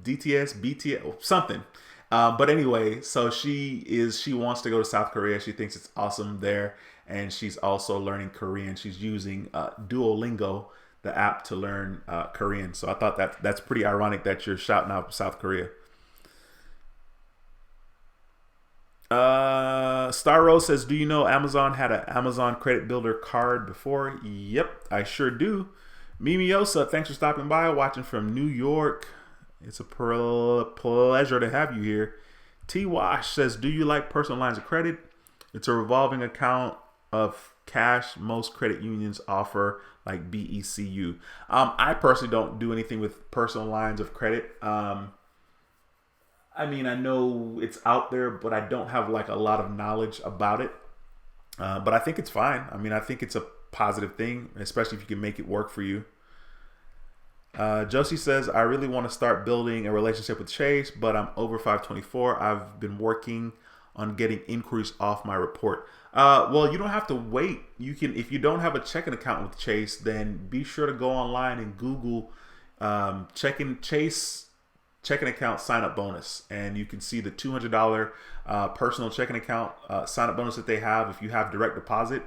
DTS, BTS, something. But anyway, so she wants to go to South Korea. She thinks it's awesome there. And she's also learning Korean. She's using Duolingo, the app, to learn Korean. So I thought that's pretty ironic that you're shouting out South Korea. Star Rose says, do you know Amazon had an Amazon credit builder card before? Yep, I sure do. Mimiosa, thanks for stopping by, watching from New York. It's a pleasure to have you here. T Wash says, do you like personal lines of credit? It's a revolving account of cash most credit unions offer, like BECU. I personally don't do anything with personal lines of credit. I mean, I know it's out there, but I don't have like a lot of knowledge about it. But I think it's fine. I mean, I think it's a positive thing, especially if you can make it work for you. Josie says, I really want to start building a relationship with Chase, but I'm over 524. I've been working on getting inquiries off my report. Well, you don't have to wait. You can, if you don't have a checking account with Chase, then be sure to go online and Google Chase checking account sign up bonus, and you can see the $200 personal checking account sign up bonus that they have. If you have direct deposit,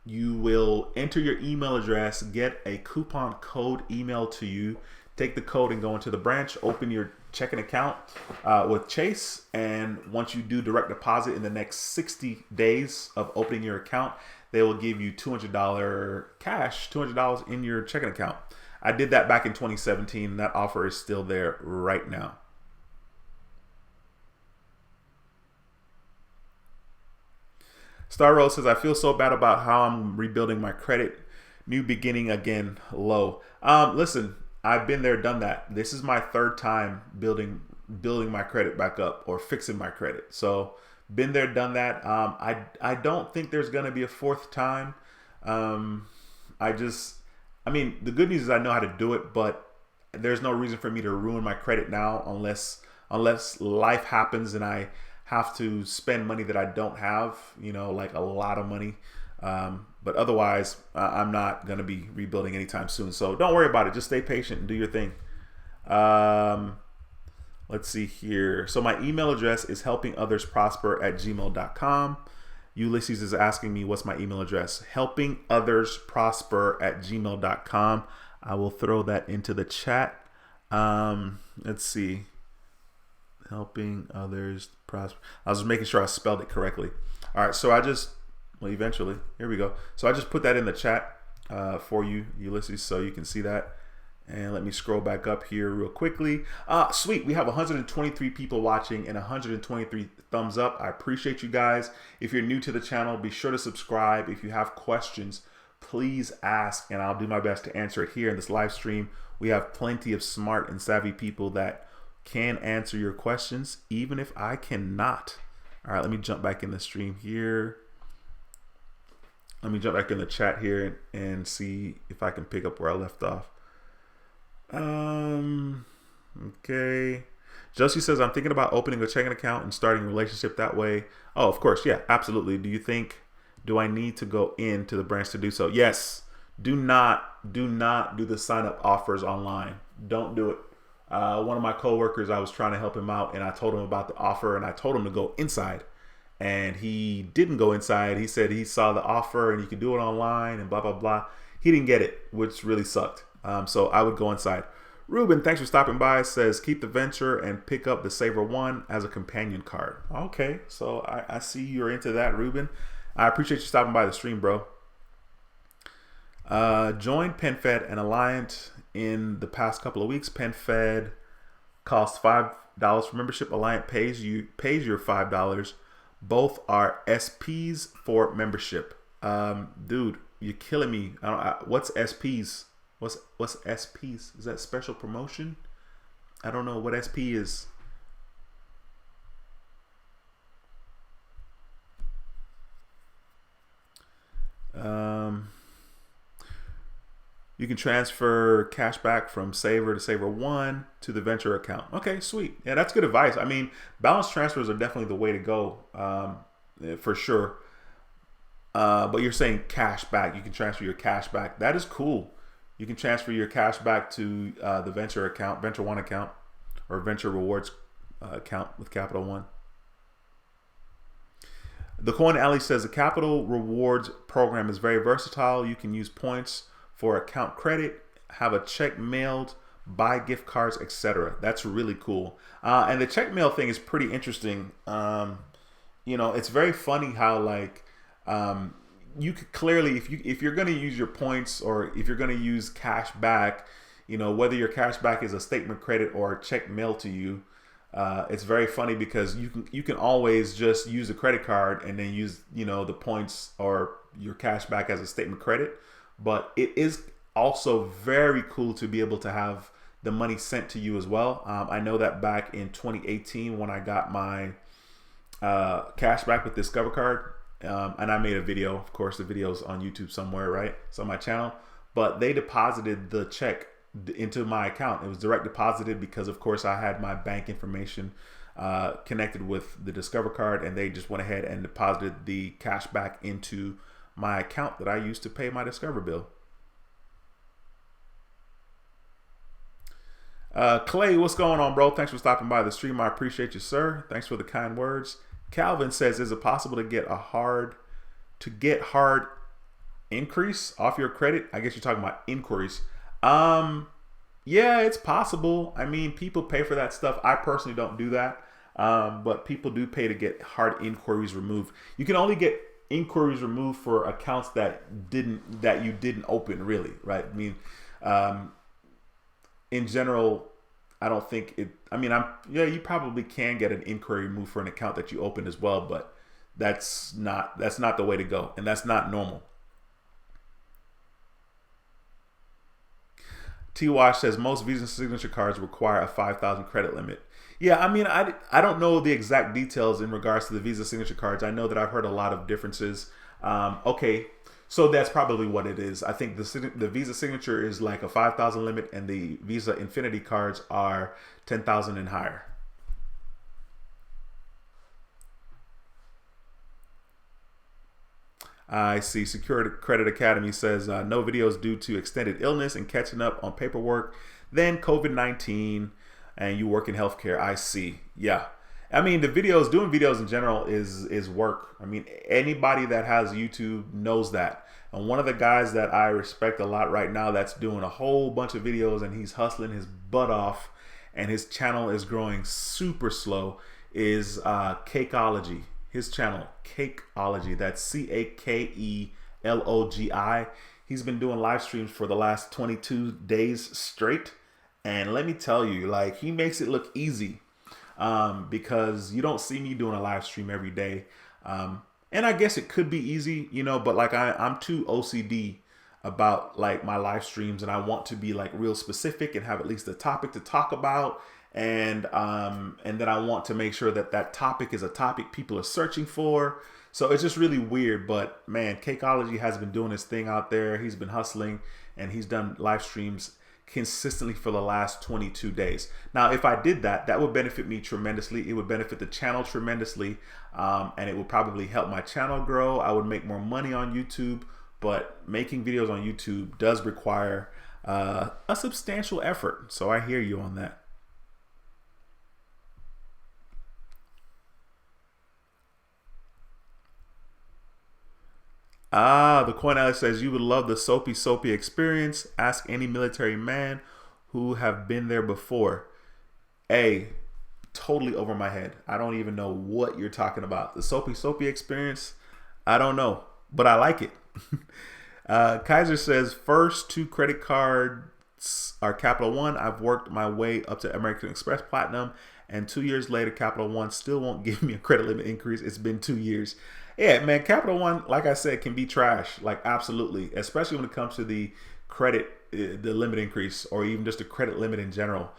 you will enter your email address, get a coupon code emailed to you, take the code and go into the branch, open your checking account with Chase, and once you do direct deposit in the next 60 days of opening your account, they will give you $200 cash, $200 in your checking account. I did that back in 2017. That offer is still there right now. Star Rose says, I feel so bad about how I'm rebuilding my credit. New beginning again, low. Listen, I've been there, done that. This is my third time building my credit back up or fixing my credit. So been there, done that. I don't think there's going to be a fourth time. I mean, the good news is I know how to do it, but there's no reason for me to ruin my credit now unless life happens and I have to spend money that I don't have, you know, like a lot of money. But otherwise, I'm not going to be rebuilding anytime soon. So don't worry about it. Just stay patient and do your thing. Let's see here. So my email address is helpingothersprosper@gmail.com. Ulysses is asking me what's my email address. helpingothersprosper@gmail.com. I will throw that into the chat. Let's see. Helping others prosper. I was just making sure I spelled it correctly. All right, so eventually, here we go. So I just put that in the chat for you, Ulysses, so you can see that. And let me scroll back up here real quickly. Sweet, we have 123 people watching and 123 thumbs up. I appreciate you guys. If you're new to the channel, be sure to subscribe. If you have questions, please ask, and I'll do my best to answer it here in this live stream. We have plenty of smart and savvy people that can answer your questions, even if I cannot. All right, let me jump back in the stream here. Let me jump back in the chat here and see if I can pick up where I left off. Okay. Josie says, I'm thinking about opening a checking account and starting a relationship that way. Oh, of course. Yeah, absolutely. Do I need to go into the branch to do so? Yes. Do not do the sign up offers online. Don't do it. One of my coworkers, I was trying to help him out, and I told him about the offer, and I told him to go inside, and he didn't go inside. He said he saw the offer and you could do it online and blah blah blah. He didn't get it, which really sucked. So I would go inside. Ruben, thanks for stopping by. Says keep the venture and pick up the Saver 1 as a companion card. Okay, so I see you're into that, Ruben. I appreciate you stopping by the stream, bro. Joined PenFed and Alliant in the past couple of weeks. PenFed costs $5 for membership. Alliant pays your $5. Both are SPs for membership. Dude, you're killing me. What's SPs? What's SPs? Is that special promotion? I don't know what SP is. You can transfer cash back from Saver to Saver 1 to the venture account. Okay, sweet. Yeah, that's good advice. I mean, balance transfers are definitely the way to go, for sure. But you're saying cash back. You can transfer your cash back. That is cool. You can transfer your cash back to the venture account, Venture 1 account, or Venture Rewards account with Capital One. The Coin Alley says the Capital Rewards program is very versatile. You can use points for account credit, have a check mailed, buy gift cards, etc. That's really cool. And the check mail thing is pretty interesting. You know, it's very funny how like you could clearly, if you're going to use your points or if you're going to use cash back, you know, whether your cash back is a statement credit or a check mailed to you, it's very funny because you can always just use a credit card and then use, you know, the points or your cash back as a statement credit. But it is also very cool to be able to have the money sent to you as well. I know that back in 2018 when I got my cash back with Discover card, and I made a video, of course the video's on YouTube somewhere, right? It's on my channel, but they deposited the check into my account. It was direct deposited because of course I had my bank information connected with the Discover card, and they just went ahead and deposited the cash back into my account that I used to pay my Discover bill. Clay, what's going on, bro? Thanks for stopping by the stream. I appreciate you, sir. Thanks for the kind words. Calvin says, is it possible to get hard increase off your credit? I guess you're talking about inquiries. Yeah, it's possible. I mean, people pay for that stuff. I personally don't do that. But people do pay to get hard inquiries removed. You can only get inquiries removed for accounts that you didn't open, really, right? I mean, in general, I don't think it. I mean, you probably can get an inquiry removed for an account that you opened as well, but that's not the way to go, and that's not normal. T-Wash says most Visa signature cards require a 5,000 credit limit. Yeah, I mean, I don't know the exact details in regards to the Visa signature cards. I know that I've heard a lot of differences. Okay, so that's probably what it is. I think the Visa signature is like a 5,000 limit, and the Visa Infinity cards are 10,000 and higher. I see Secure Credit Academy says no videos due to extended illness and catching up on paperwork, then COVID-19, and you work in healthcare. I see. Yeah. I mean, doing videos in general is work. I mean, anybody that has YouTube knows that. And one of the guys that I respect a lot right now that's doing a whole bunch of videos and he's hustling his butt off and his channel is growing super slow is Cakeology. His channel, Cakeology. That's Cakelogi. He's been doing live streams for the last 22 days straight. And let me tell you, like, he makes it look easy because you don't see me doing a live stream every day. And I guess it could be easy, you know, but like I'm too OCD about like my live streams, and I want to be like real specific and have at least a topic to talk about. And then I want to make sure that that topic is a topic people are searching for. So it's just really weird. But man, Cakeology has been doing his thing out there. He's been hustling and he's done live streams consistently for the last 22 days. Now, if I did that, that would benefit me tremendously. It would benefit the channel tremendously. And it would probably help my channel grow. I would make more money on YouTube, but making videos on YouTube does require a substantial effort. So I hear you on that. The Coin Alex says you would love the soapy experience. Ask any military man who have been there before. Hey, totally over my head. I don't even know what you're talking about. The soapy experience, I don't know, but I like it. Kaiser says first 2 credit cards are Capital One. I've worked my way up to American Express Platinum, and 2 years later, Capital One still won't give me a credit limit increase. It's been 2 years. Yeah, man, Capital One, like I said, can be trash. Like, absolutely, especially when it comes to the credit, the limit increase, or even just the credit limit in general.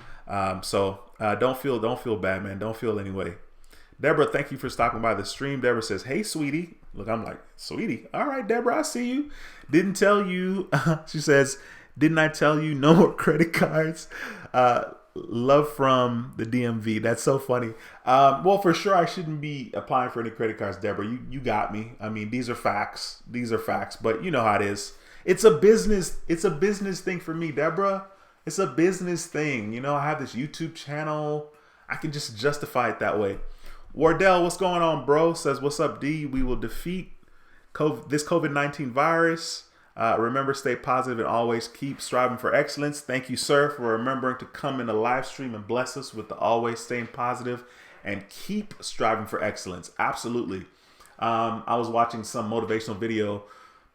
So don't feel bad, man. Don't feel any way. Deborah, thank you for stopping by the stream. Deborah says, hey, sweetie. Look, I'm like, sweetie. All right, Deborah, I see you. Didn't tell you. She says, didn't I tell you no more credit cards? Love from the DMV. That's so funny. Well, for sure, I shouldn't be applying for any credit cards, Deborah. You got me. I mean, these are facts. These are facts. But you know how it is. It's a business. It's a business thing for me, Deborah. It's a business thing. You know, I have this YouTube channel. I can just justify it that way. Wardell, what's going on, bro? Says, what's up, D? We will defeat this COVID-19 virus. Remember, stay positive and always keep striving for excellence. Thank you, sir, for remembering to come in the live stream and bless us with the always staying positive and keep striving for excellence. Absolutely. I was watching some motivational video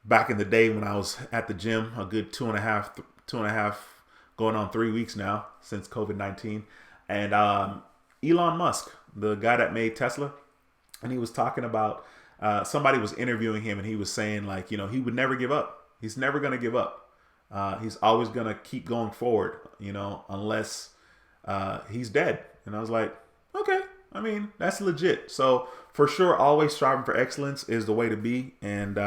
back in the day when I was at the gym, a good two and a half, going on 3 weeks now since COVID-19. And Elon Musk, the guy that made Tesla, and he was talking about somebody was interviewing him, and he was saying, like, you know, he would never give up. He's never going to give up. He's always going to keep going forward, you know, unless he's dead. And I was like, okay, I mean, that's legit. So for sure, always striving for excellence is the way to be. And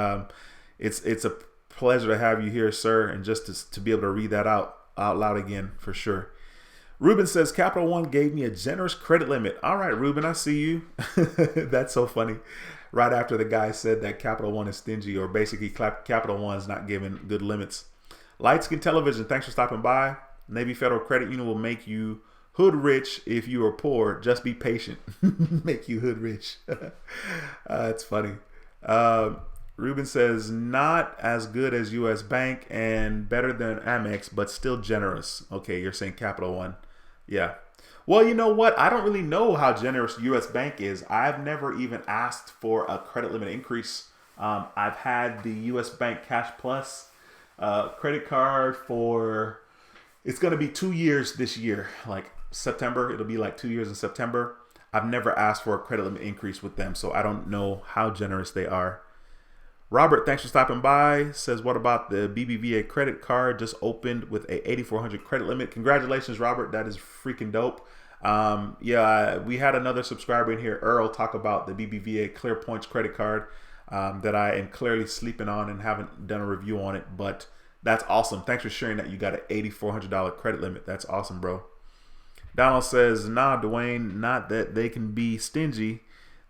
it's a pleasure to have you here, sir. And just to be able to read that out loud again, for sure. Ruben says, Capital One gave me a generous credit limit. All right, Ruben, I see you. That's so funny. Right after the guy said that Capital One is stingy, or basically Capital One is not giving good limits. Lightskin Television, thanks for stopping by. Navy Federal Credit Union will make you hood rich if you are poor. Just be patient. Make you hood rich. It's funny. Ruben says, not as good as U.S. Bank and better than Amex, but still generous. Okay, you're saying Capital One. Yeah. Well, you know what? I don't really know how generous U.S. Bank is. I've never even asked for a credit limit increase. I've had the U.S. Bank Cash Plus credit card for, it's going to be 2 years this year, like September. It'll be like 2 years in September. I've never asked for a credit limit increase with them, so I don't know how generous they are. Robert, thanks for stopping by. Says, what about the BBVA credit card? Just opened with a 8,400 credit limit. Congratulations, Robert. That is freaking dope. Yeah, we had another subscriber in here, Earl, talk about the BBVA Clear Points credit card that I am clearly sleeping on and haven't done a review on it. But that's awesome. Thanks for sharing that you got an $8,400 credit limit. That's awesome, bro. Donald says, nah, Duane, not that they can be stingy.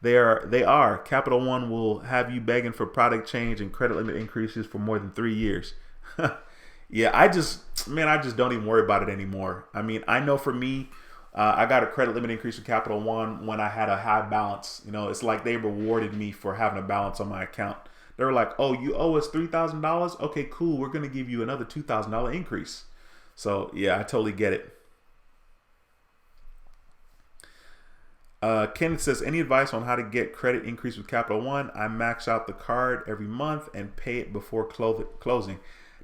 They are. Capital One will have you begging for product change and credit limit increases for more than 3 years. Yeah, I just don't even worry about it anymore. I mean, I know for me, I got a credit limit increase with Capital One when I had a high balance. You know, it's like they rewarded me for having a balance on my account. They were like, oh, you owe us $3,000? Okay, cool. We're going to give you another $2,000 increase. So, yeah, I totally get it. Kenneth says, any advice on how to get credit increase with Capital One? I max out the card every month and pay it before closing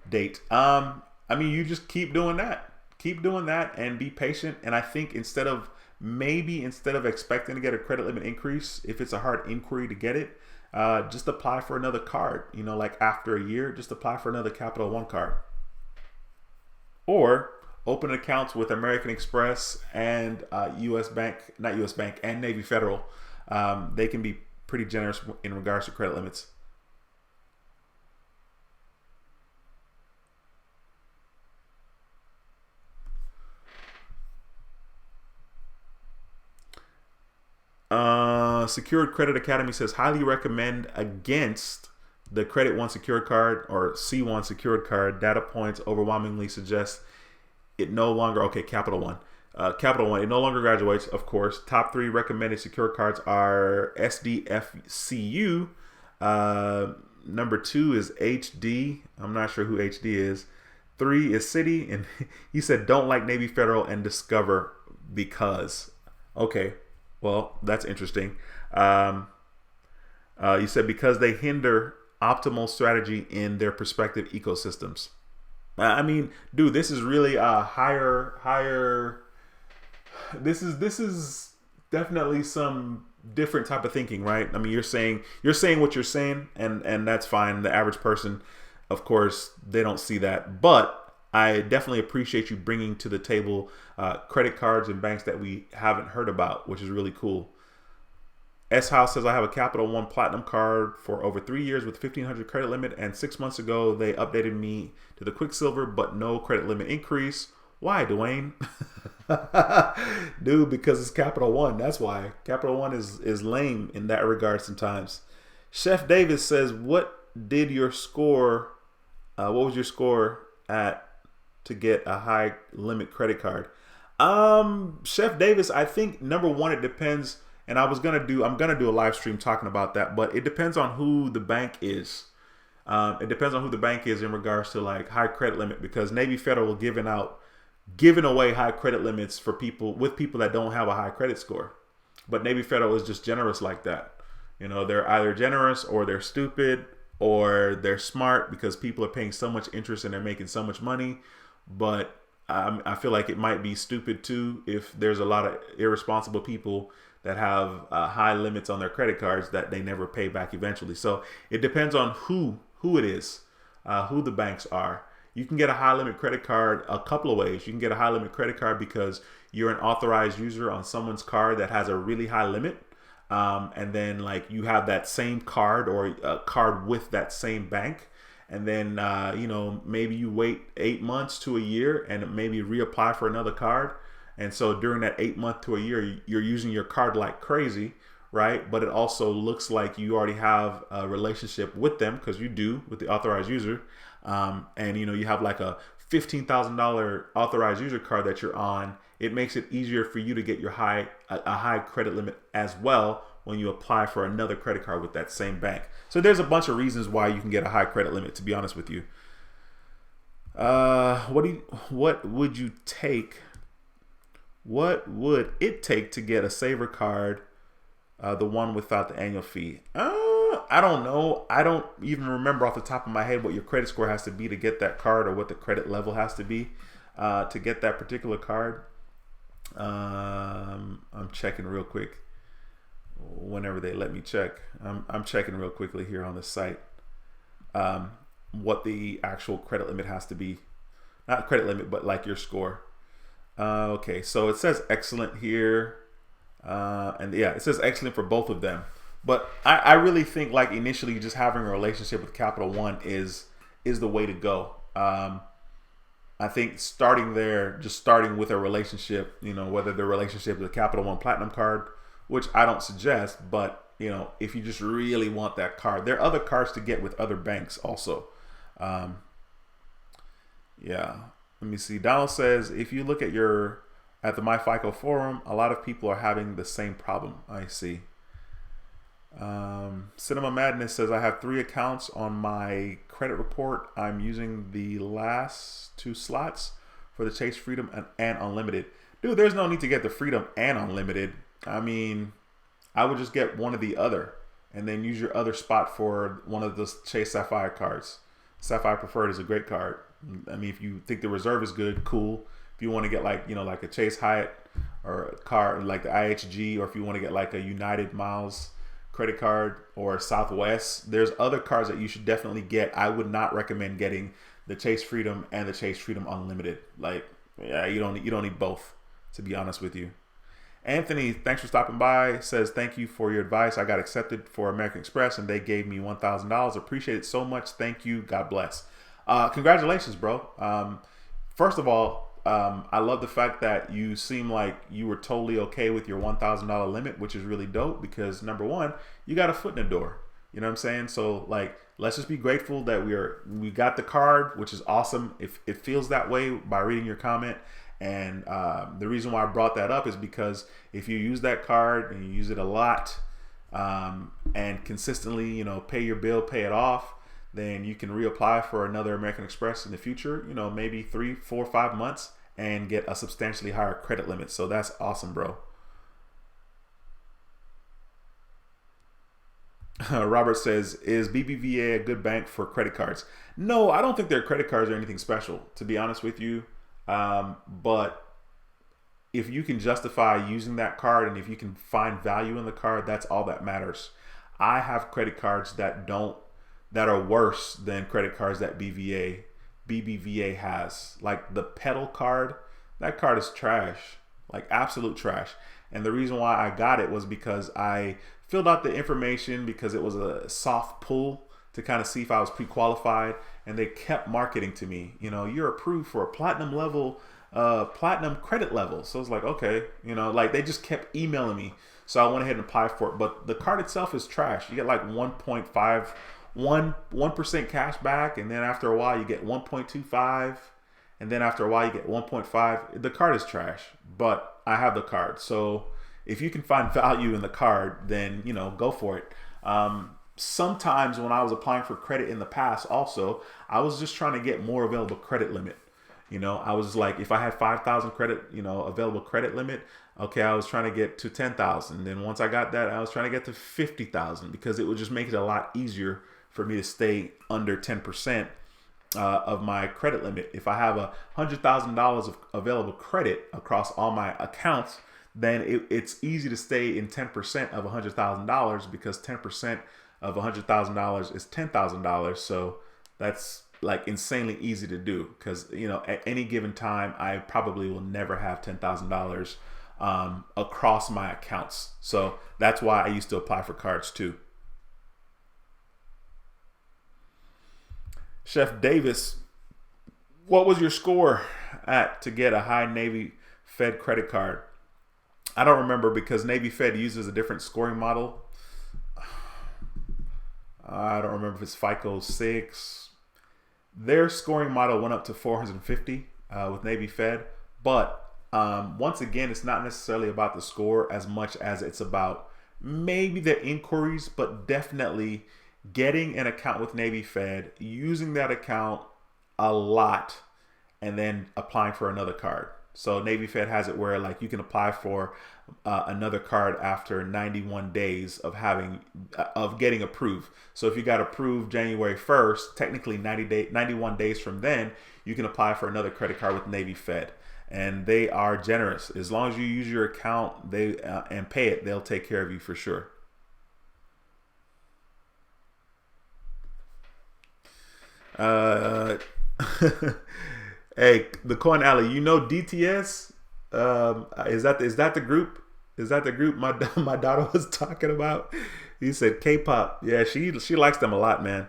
date. I mean, you just keep doing that. Keep doing that and be patient. And I think instead of expecting to get a credit limit increase, if it's a hard inquiry to get it, just apply for another card. You know, like after a year, just apply for another Capital One card. Or open accounts with American Express and U.S. Bank, not U.S. Bank, and Navy Federal. They can be pretty generous in regards to credit limits. Secured Credit Academy says, highly recommend against The Credit One secured card, or C1 secured card, data points overwhelmingly suggest it no longer, okay, Capital One. Capital One, it no longer graduates, of course. Top 3 recommended secure cards are SDFCU. Number 2 is HD. I'm not sure who HD is. 3 is Citi. And he said, don't like Navy Federal and Discover because. Okay, well, that's interesting. You said because they hinder optimal strategy in their respective ecosystems. I mean, dude, this is really a higher. This is definitely some different type of thinking, right? I mean, you're saying what you're saying, and that's fine. The average person, of course, they don't see that, but I definitely appreciate you bringing to the table credit cards and banks that we haven't heard about, which is really cool. S House says, I have a Capital One Platinum card for over 3 years with 1,500 credit limit, and 6 months ago they updated me to the Quicksilver, but no credit limit increase. Why, Duane? Dude, because it's Capital One. That's why. Capital One is lame in that regard sometimes. Chef Davis says, what was your score at to get a high limit credit card? Chef Davis, I think number one, it depends. And I'm gonna do a live stream talking about that, but it depends on who the bank is. It depends on who the bank is in regards to like high credit limit, because Navy Federal giving away high credit limits for people that don't have a high credit score. But Navy Federal is just generous like that. You know, they're either generous or they're stupid or they're smart because people are paying so much interest and they're making so much money. But I feel like it might be stupid too if there's a lot of irresponsible people that have high limits on their credit cards that they never pay back eventually. So it depends on who it is, who the banks are. You can get a high limit credit card a couple of ways. You can get a high limit credit card because you're an authorized user on someone's card that has a really high limit. And then like you have that same card or a card with that same bank. And then, maybe you wait 8 months to a year and maybe reapply for another card. And so during that 8 month to a year, you're using your card like crazy, right? But it also looks like you already have a relationship with them, because you do with the authorized user. And you have like a $15,000 authorized user card that you're on. It makes it easier for you to get your high credit limit as well when you apply for another credit card with that same bank. So there's a bunch of reasons why you can get a high credit limit, to be honest with you. What would you take? What would it take to get a Saver card, the one without the annual fee? I don't know. I don't even remember off the top of my head what your credit score has to be to get that card, or what the credit level has to be to get that particular card. I'm checking real quick. Whenever they let me check, I'm checking real quickly here on the site what the actual credit limit has to be. Not credit limit, but like your score. Okay, so it says excellent here, and yeah, it says excellent for both of them. But I really think like initially just having a relationship with Capital One is the way to go. I think starting with a relationship, whether the relationship is a Capital One Platinum card, which I don't suggest, but if you just really want that card, there are other cards to get with other banks also. Yeah. Let me see. Donald says, if you look at the MyFICO forum, a lot of people are having the same problem. I see. Cinema Madness says, I have 3 accounts on my credit report. I'm using the last 2 slots for the Chase Freedom and Unlimited. Dude, there's no need to get the Freedom and Unlimited. I mean, I would just get one or the other and then use your other spot for one of the Chase Sapphire cards. Sapphire Preferred is a great card. I mean, if you think the reserve is good, cool. If you want to get like a Chase Hyatt or a card like the IHG, or if you want to get like a United Miles credit card or Southwest, there's other cards that you should definitely get. I would not recommend getting the Chase Freedom and the Chase Freedom Unlimited. Like, yeah, you don't need both, to be honest with you. Anthony, thanks for stopping by. Says, thank you for your advice. I got accepted for American Express and they gave me $1,000. Appreciate it so much. Thank you. God bless. Congratulations, bro. First of all, I love the fact that you seem like you were totally okay with your $1,000 limit, which is really dope because number one, you got a foot in the door, You know what I'm saying? So like, let's just be grateful that we got the card, which is awesome. If it feels that way by reading your comment. And the reason why I brought that up is because if you use that card and you use it a lot and consistently, you know, pay your bill, pay it off, then you can reapply for another American Express in the future, you know, maybe 3, 4, 5 months and get a substantially higher credit limit. So that's awesome, bro. Robert says, is BBVA a good bank for credit cards? No, I don't think their credit cards are anything special, to be honest with you. But if you can justify using that card and if you can find value in the card, that's all that matters. I have credit cards that are worse than credit cards that BBVA has. Like the Pedal card, that card is trash, like absolute trash. And the reason why I got it was because I filled out the information because it was a soft pull to kind of see if I was pre-qualified, and they kept marketing to me, you know, you're approved for a platinum level, platinum credit level. So I was like, okay, you know, like they just kept emailing me. So I went ahead and applied for it. But the card itself is trash. You get like 1% cash back, and then after a while you get 1.25, and then after a while you get 1.5. The card is trash, but I have the card. So if you can find value in the card, then, you know, go for it. Sometimes when I was applying for credit in the past also, I was just trying to get more available credit limit. You know, I was like, if I had 5,000 credit, you know, available credit limit, okay, I was trying to get to 10,000. Then once I got that, I was trying to get to 50,000 because it would just make it a lot easier for me to stay under 10% of my credit limit. If I have $100,000 of available credit across all my accounts, then it's easy to stay in 10% of $100,000 because 10% of $100,000 is $10,000. So that's like insanely easy to do because, you know, at any given time, I probably will never have $10,000 across my accounts. So that's why I used to apply for cards too. Chef Davis, what was your score at to get a high Navy Fed credit card? I don't remember because Navy Fed uses a different scoring model. I don't remember if it's FICO 6. Their scoring model went up to 450 with Navy Fed. But once again, it's not necessarily about the score as much as it's about maybe the inquiries, but definitely getting an account with Navy Fed, using that account a lot, and then applying for another card. So Navy Fed has it where like you can apply for another card after 91 days of getting approved. So if you got approved January 1st, technically 91 days from then, you can apply for another credit card with Navy Fed. And they are generous. As long as you use your account and pay it, they'll take care of you for sure. Hey, the Coin Alley, you know DTS? Is that the group? Is that the group my daughter was talking about? He said K-pop. Yeah, she likes them a lot, man.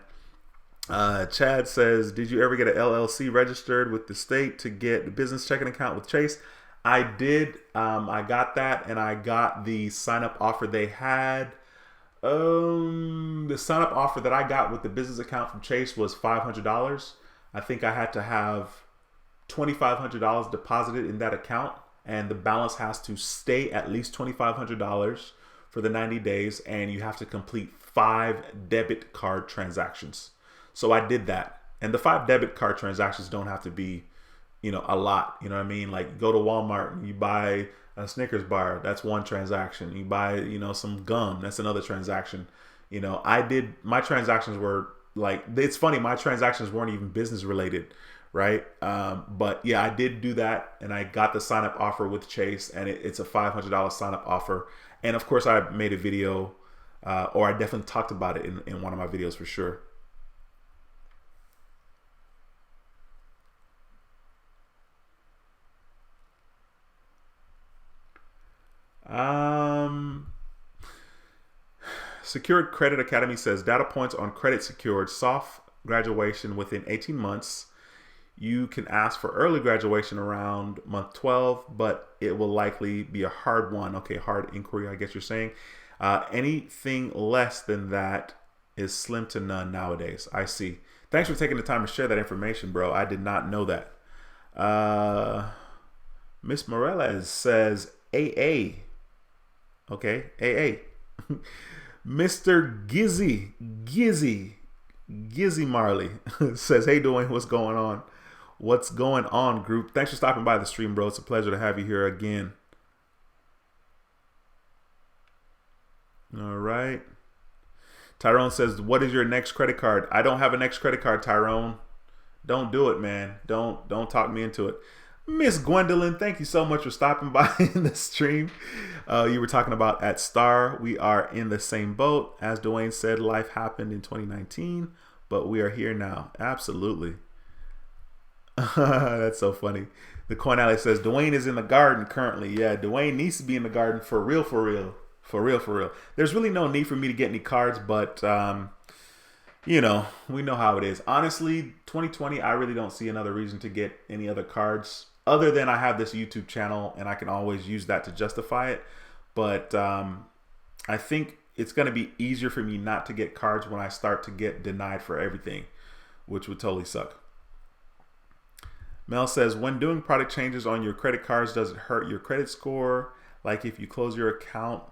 Chad says, did you ever get an LLC registered with the state to get the business checking account with Chase? I did. I got that, and I got the sign-up offer they had. The sign-up offer that I got with the business account from Chase was $500. I think I had to have $2,500 deposited in that account, and the balance has to stay at least $2,500 for the 90 days, and you have to complete 5 debit card transactions. So I did that, and the 5 debit card transactions don't have to be, you know, a lot. You know what I mean? Like, go to Walmart and you buy a Snickers bar, that's one transaction. You buy, you know, some gum, that's another transaction. You know, my transactions were like, it's funny, my transactions weren't even business related, right? But yeah, I did do that, and I got the sign up offer with Chase, and it's a $500 sign up offer. And of course I made a video, or I definitely talked about it in one of my videos for sure. Secured Credit Academy says data points on credit secured soft graduation within 18 months. You can ask for early graduation around month 12, but it will likely be a hard one. Okay, hard inquiry, I guess you're saying. Anything less than that is slim to none nowadays. I see. Thanks for taking the time to share that information, bro. I did not know that. Miss Morales says AA. Okay, AA. Mr. Gizzy Marley says, hey, Duane, what's going on? What's going on, group? Thanks for stopping by the stream, bro. It's a pleasure to have you here again. All right. Tyrone says, what is your next credit card? I don't have a next credit card, Tyrone. Don't do it, man. Don't talk me into it. Miss Gwendolyn, thank you so much for stopping by in the stream. You were talking about at Star. We are in the same boat. As Duane said, life happened in 2019, but we are here now. Absolutely. That's so funny. The Coin Alley says, Duane is in the garden currently. Yeah, Duane needs to be in the garden for real, for real. For real, for real. There's really no need for me to get any cards, but, you know, we know how it is. Honestly, 2020, I really don't see another reason to get any other cards other than I have this YouTube channel and I can always use that to justify it. But I think it's going to be easier for me not to get cards when I start to get denied for everything, which would totally suck. Mel says, when doing product changes on your credit cards, does it hurt your credit score? Like if you close your account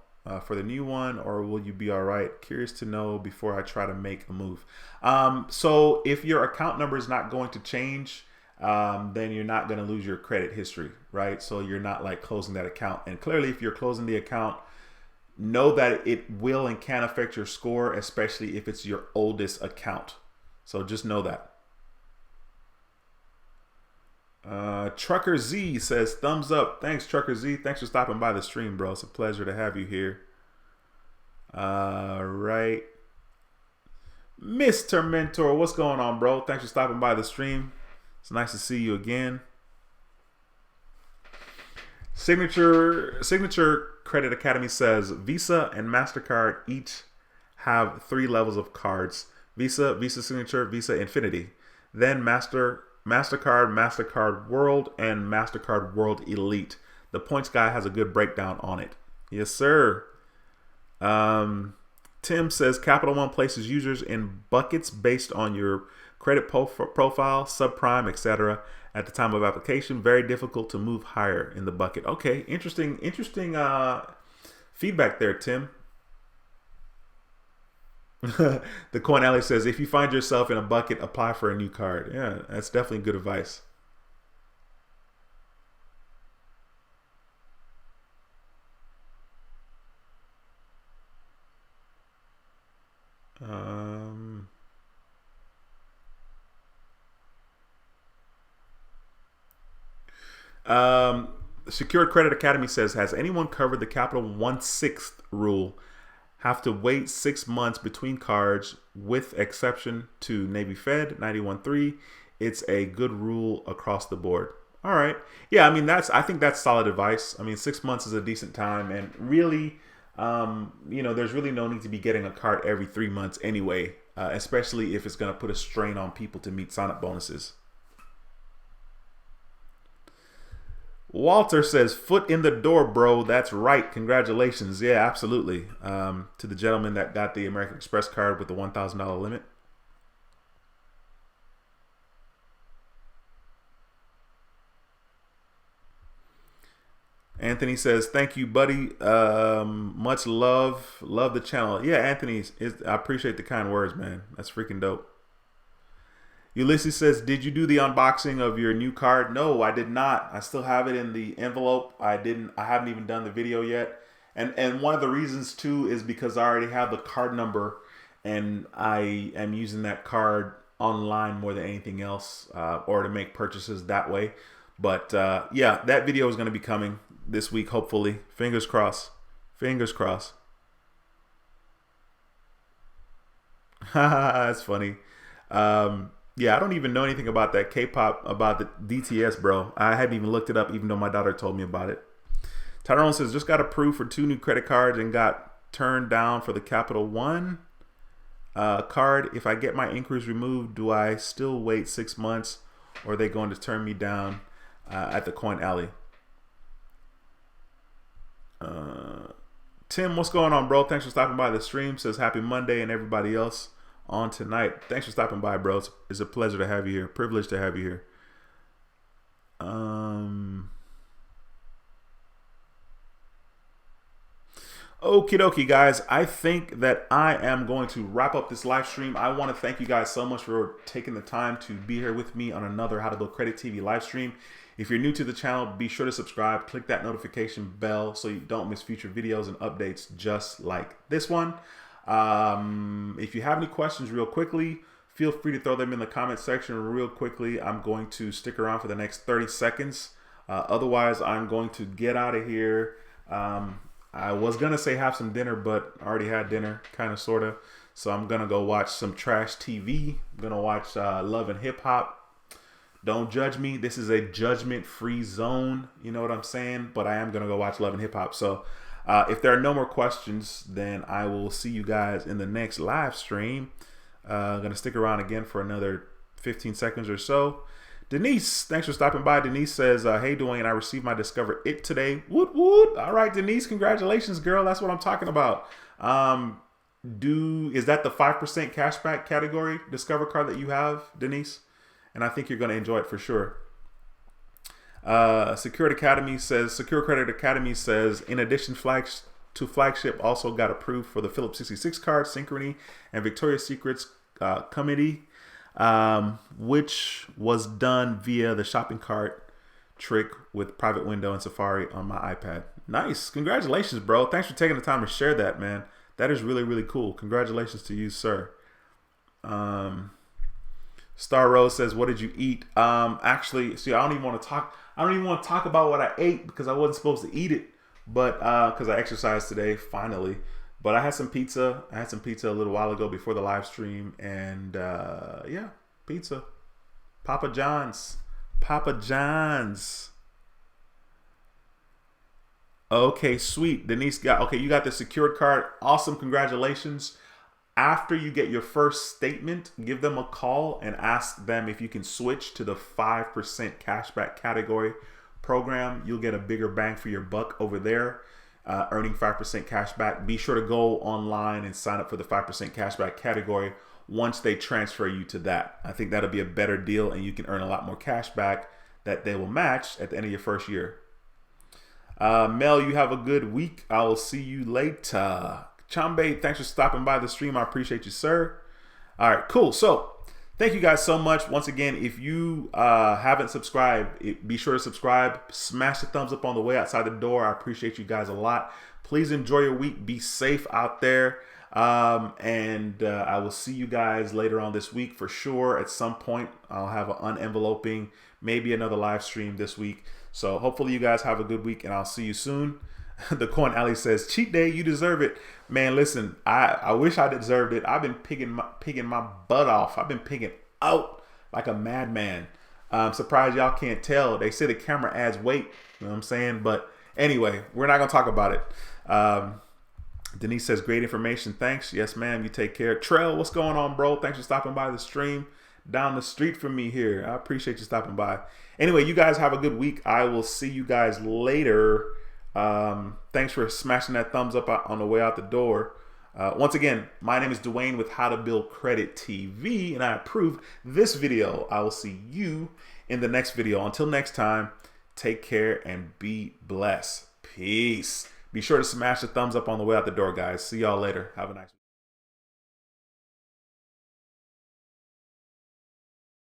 for the new one, or will you be all right? Curious to know before I try to make a move. So if your account number is not going to change, then you're not going to lose your credit history, right? So you're not like closing that account. And clearly, if you're closing the account, know that it will and can affect your score, especially if it's your oldest account. So just know that. Trucker Z says thumbs up. Thanks, Trucker Z. Thanks for stopping by the stream, bro. It's a pleasure to have you here. Right. Mr. Mentor, what's going on, bro? Thanks for stopping by the stream. It's nice to see you again. Signature Credit Academy says Visa and MasterCard each have 3 levels of cards. Visa, Visa Signature, Visa Infinity. Then MasterCard, MasterCard World, and MasterCard World Elite. The Points Guy has a good breakdown on it. Yes, sir. Tim says Capital One places users in buckets based on your credit profile, subprime, etc. at the time of application. Very difficult to move higher in the bucket. Okay, interesting feedback there, Tim. The Coin Alley says, if you find yourself in a bucket, apply for a new card. Yeah, that's definitely good advice. Secured Credit Academy says, has anyone covered the Capital 1/6 rule? Have to wait 6 months between cards with exception to Navy Fed 91.3. It's a good rule across the board. All right. Yeah, I mean, I think that's solid advice. I mean, 6 months is a decent time, and really, you know, there's really no need to be getting a card every 3 months anyway, especially if it's going to put a strain on people to meet sign-up bonuses. Walter says, foot in the door, bro. That's right. Congratulations. Yeah, absolutely. To the gentleman that got the American Express card with the $1,000 limit. Anthony says, thank you, buddy. Much love. Love the channel. Yeah, Anthony, I appreciate the kind words, man. That's freaking dope. Ulysses says, did you do the unboxing of your new card? No, I did not. I still have it in the envelope. I haven't even done the video yet. And one of the reasons too is because I already have the card number and I am using that card online more than anything else, or to make purchases that way. But yeah, that video is going to be coming this week, hopefully. Fingers crossed. Fingers crossed. That's funny. Yeah, I don't even know anything about that K-pop, about the DTS, bro. I hadn't even looked it up, even though my daughter told me about it. Tyrone says, just got approved for 2 new credit cards and got turned down for the Capital One card. If I get my inquiries removed, do I still wait 6 months, or are they going to turn me down at the Coin Alley? Tim, what's going on, bro? Thanks for stopping by the stream. Says happy Monday, and everybody else on tonight. Thanks for stopping by, bro. It's a pleasure to have you here. Privilege to have you here. Okie dokie, guys. I think that I am going to wrap up this live stream. I want to thank you guys so much for taking the time to be here with me on another How to Build Credit TV live stream. If you're new to the channel, be sure to subscribe. Click that notification bell so you don't miss future videos and updates just like this one. If you have any questions real quickly, feel free to throw them in the comment section real quickly. I'm going to stick around for the next 30 seconds. Otherwise, I'm going to get out of here. I was going to say have some dinner, but I already had dinner, kind of, sort of. So I'm going to go watch some trash TV. I'm going to watch Love and Hip Hop. Don't judge me. This is a judgment-free zone. You know what I'm saying? But I am going to go watch Love and Hip Hop. So if there are no more questions, then I will see you guys in the next live stream. I'm going to stick around again for another 15 seconds or so. Denise, thanks for stopping by. Denise says, hey, Duane, I received my Discover It today. Woot, woot. All right, Denise, congratulations, girl. That's what I'm talking about. Is that the 5% cashback category Discover card that you have, Denise? And I think you're going to enjoy it for sure. Secure Credit Academy says, in addition to Flagship, also got approved for the Phillips 66 card, Synchrony, and Victoria's Secret's Comedy, which was done via the shopping cart trick with private window and Safari on my iPad. Nice. Congratulations, bro. Thanks for taking the time to share that, man. That is really, really cool. Congratulations to you, sir. Star Rose says, what did you eat? Actually, see, I don't even want to talk about what I ate because I wasn't supposed to eat it, but because I exercised today, finally. But I had some pizza. I had some pizza a little while ago before the live stream, and yeah, pizza. Papa John's. Papa John's. Okay, sweet. Denise you got the secured card. Awesome, congratulations. After you get your first statement, give them a call and ask them if you can switch to the 5% cashback category program. You'll get a bigger bang for your buck over there, earning 5% cashback. Be sure to go online and sign up for the 5% cashback category once they transfer you to that. I think that'll be a better deal, and you can earn a lot more cashback that they will match at the end of your first year. Mel, you have a good week. I will see you later. Chambe, thanks for stopping by the stream. I appreciate you, sir. All right, cool. So thank you guys so much. Once again, if you haven't subscribed, be sure to subscribe. Smash the thumbs up on the way outside the door. I appreciate you guys a lot. Please enjoy your week. Be safe out there. And I will see you guys later on this week for sure. At some point, I'll have an unenveloping, maybe another live stream this week. So hopefully you guys have a good week, and I'll see you soon. The Coin Alley says, cheat day, you deserve it. Man, listen, I wish I deserved it. I've been pigging my butt off. I've been pigging out like a madman. I'm surprised y'all can't tell. They say the camera adds weight, you know what I'm saying? But anyway, we're not going to talk about it. Denise says, great information. Thanks. Yes, ma'am. You take care. Trell, what's going on, bro? Thanks for stopping by the stream down the street from me here. I appreciate you stopping by. Anyway, you guys have a good week. I will see you guys later. Thanks for smashing that thumbs up on the way out the door. Once again, my name is Duane with How to Build Credit TV, and I approve this video. I will see you in the next video. Until next time, take care and be blessed. Peace. Be sure to smash the thumbs up on the way out the door, guys. See y'all later. Have a nice week.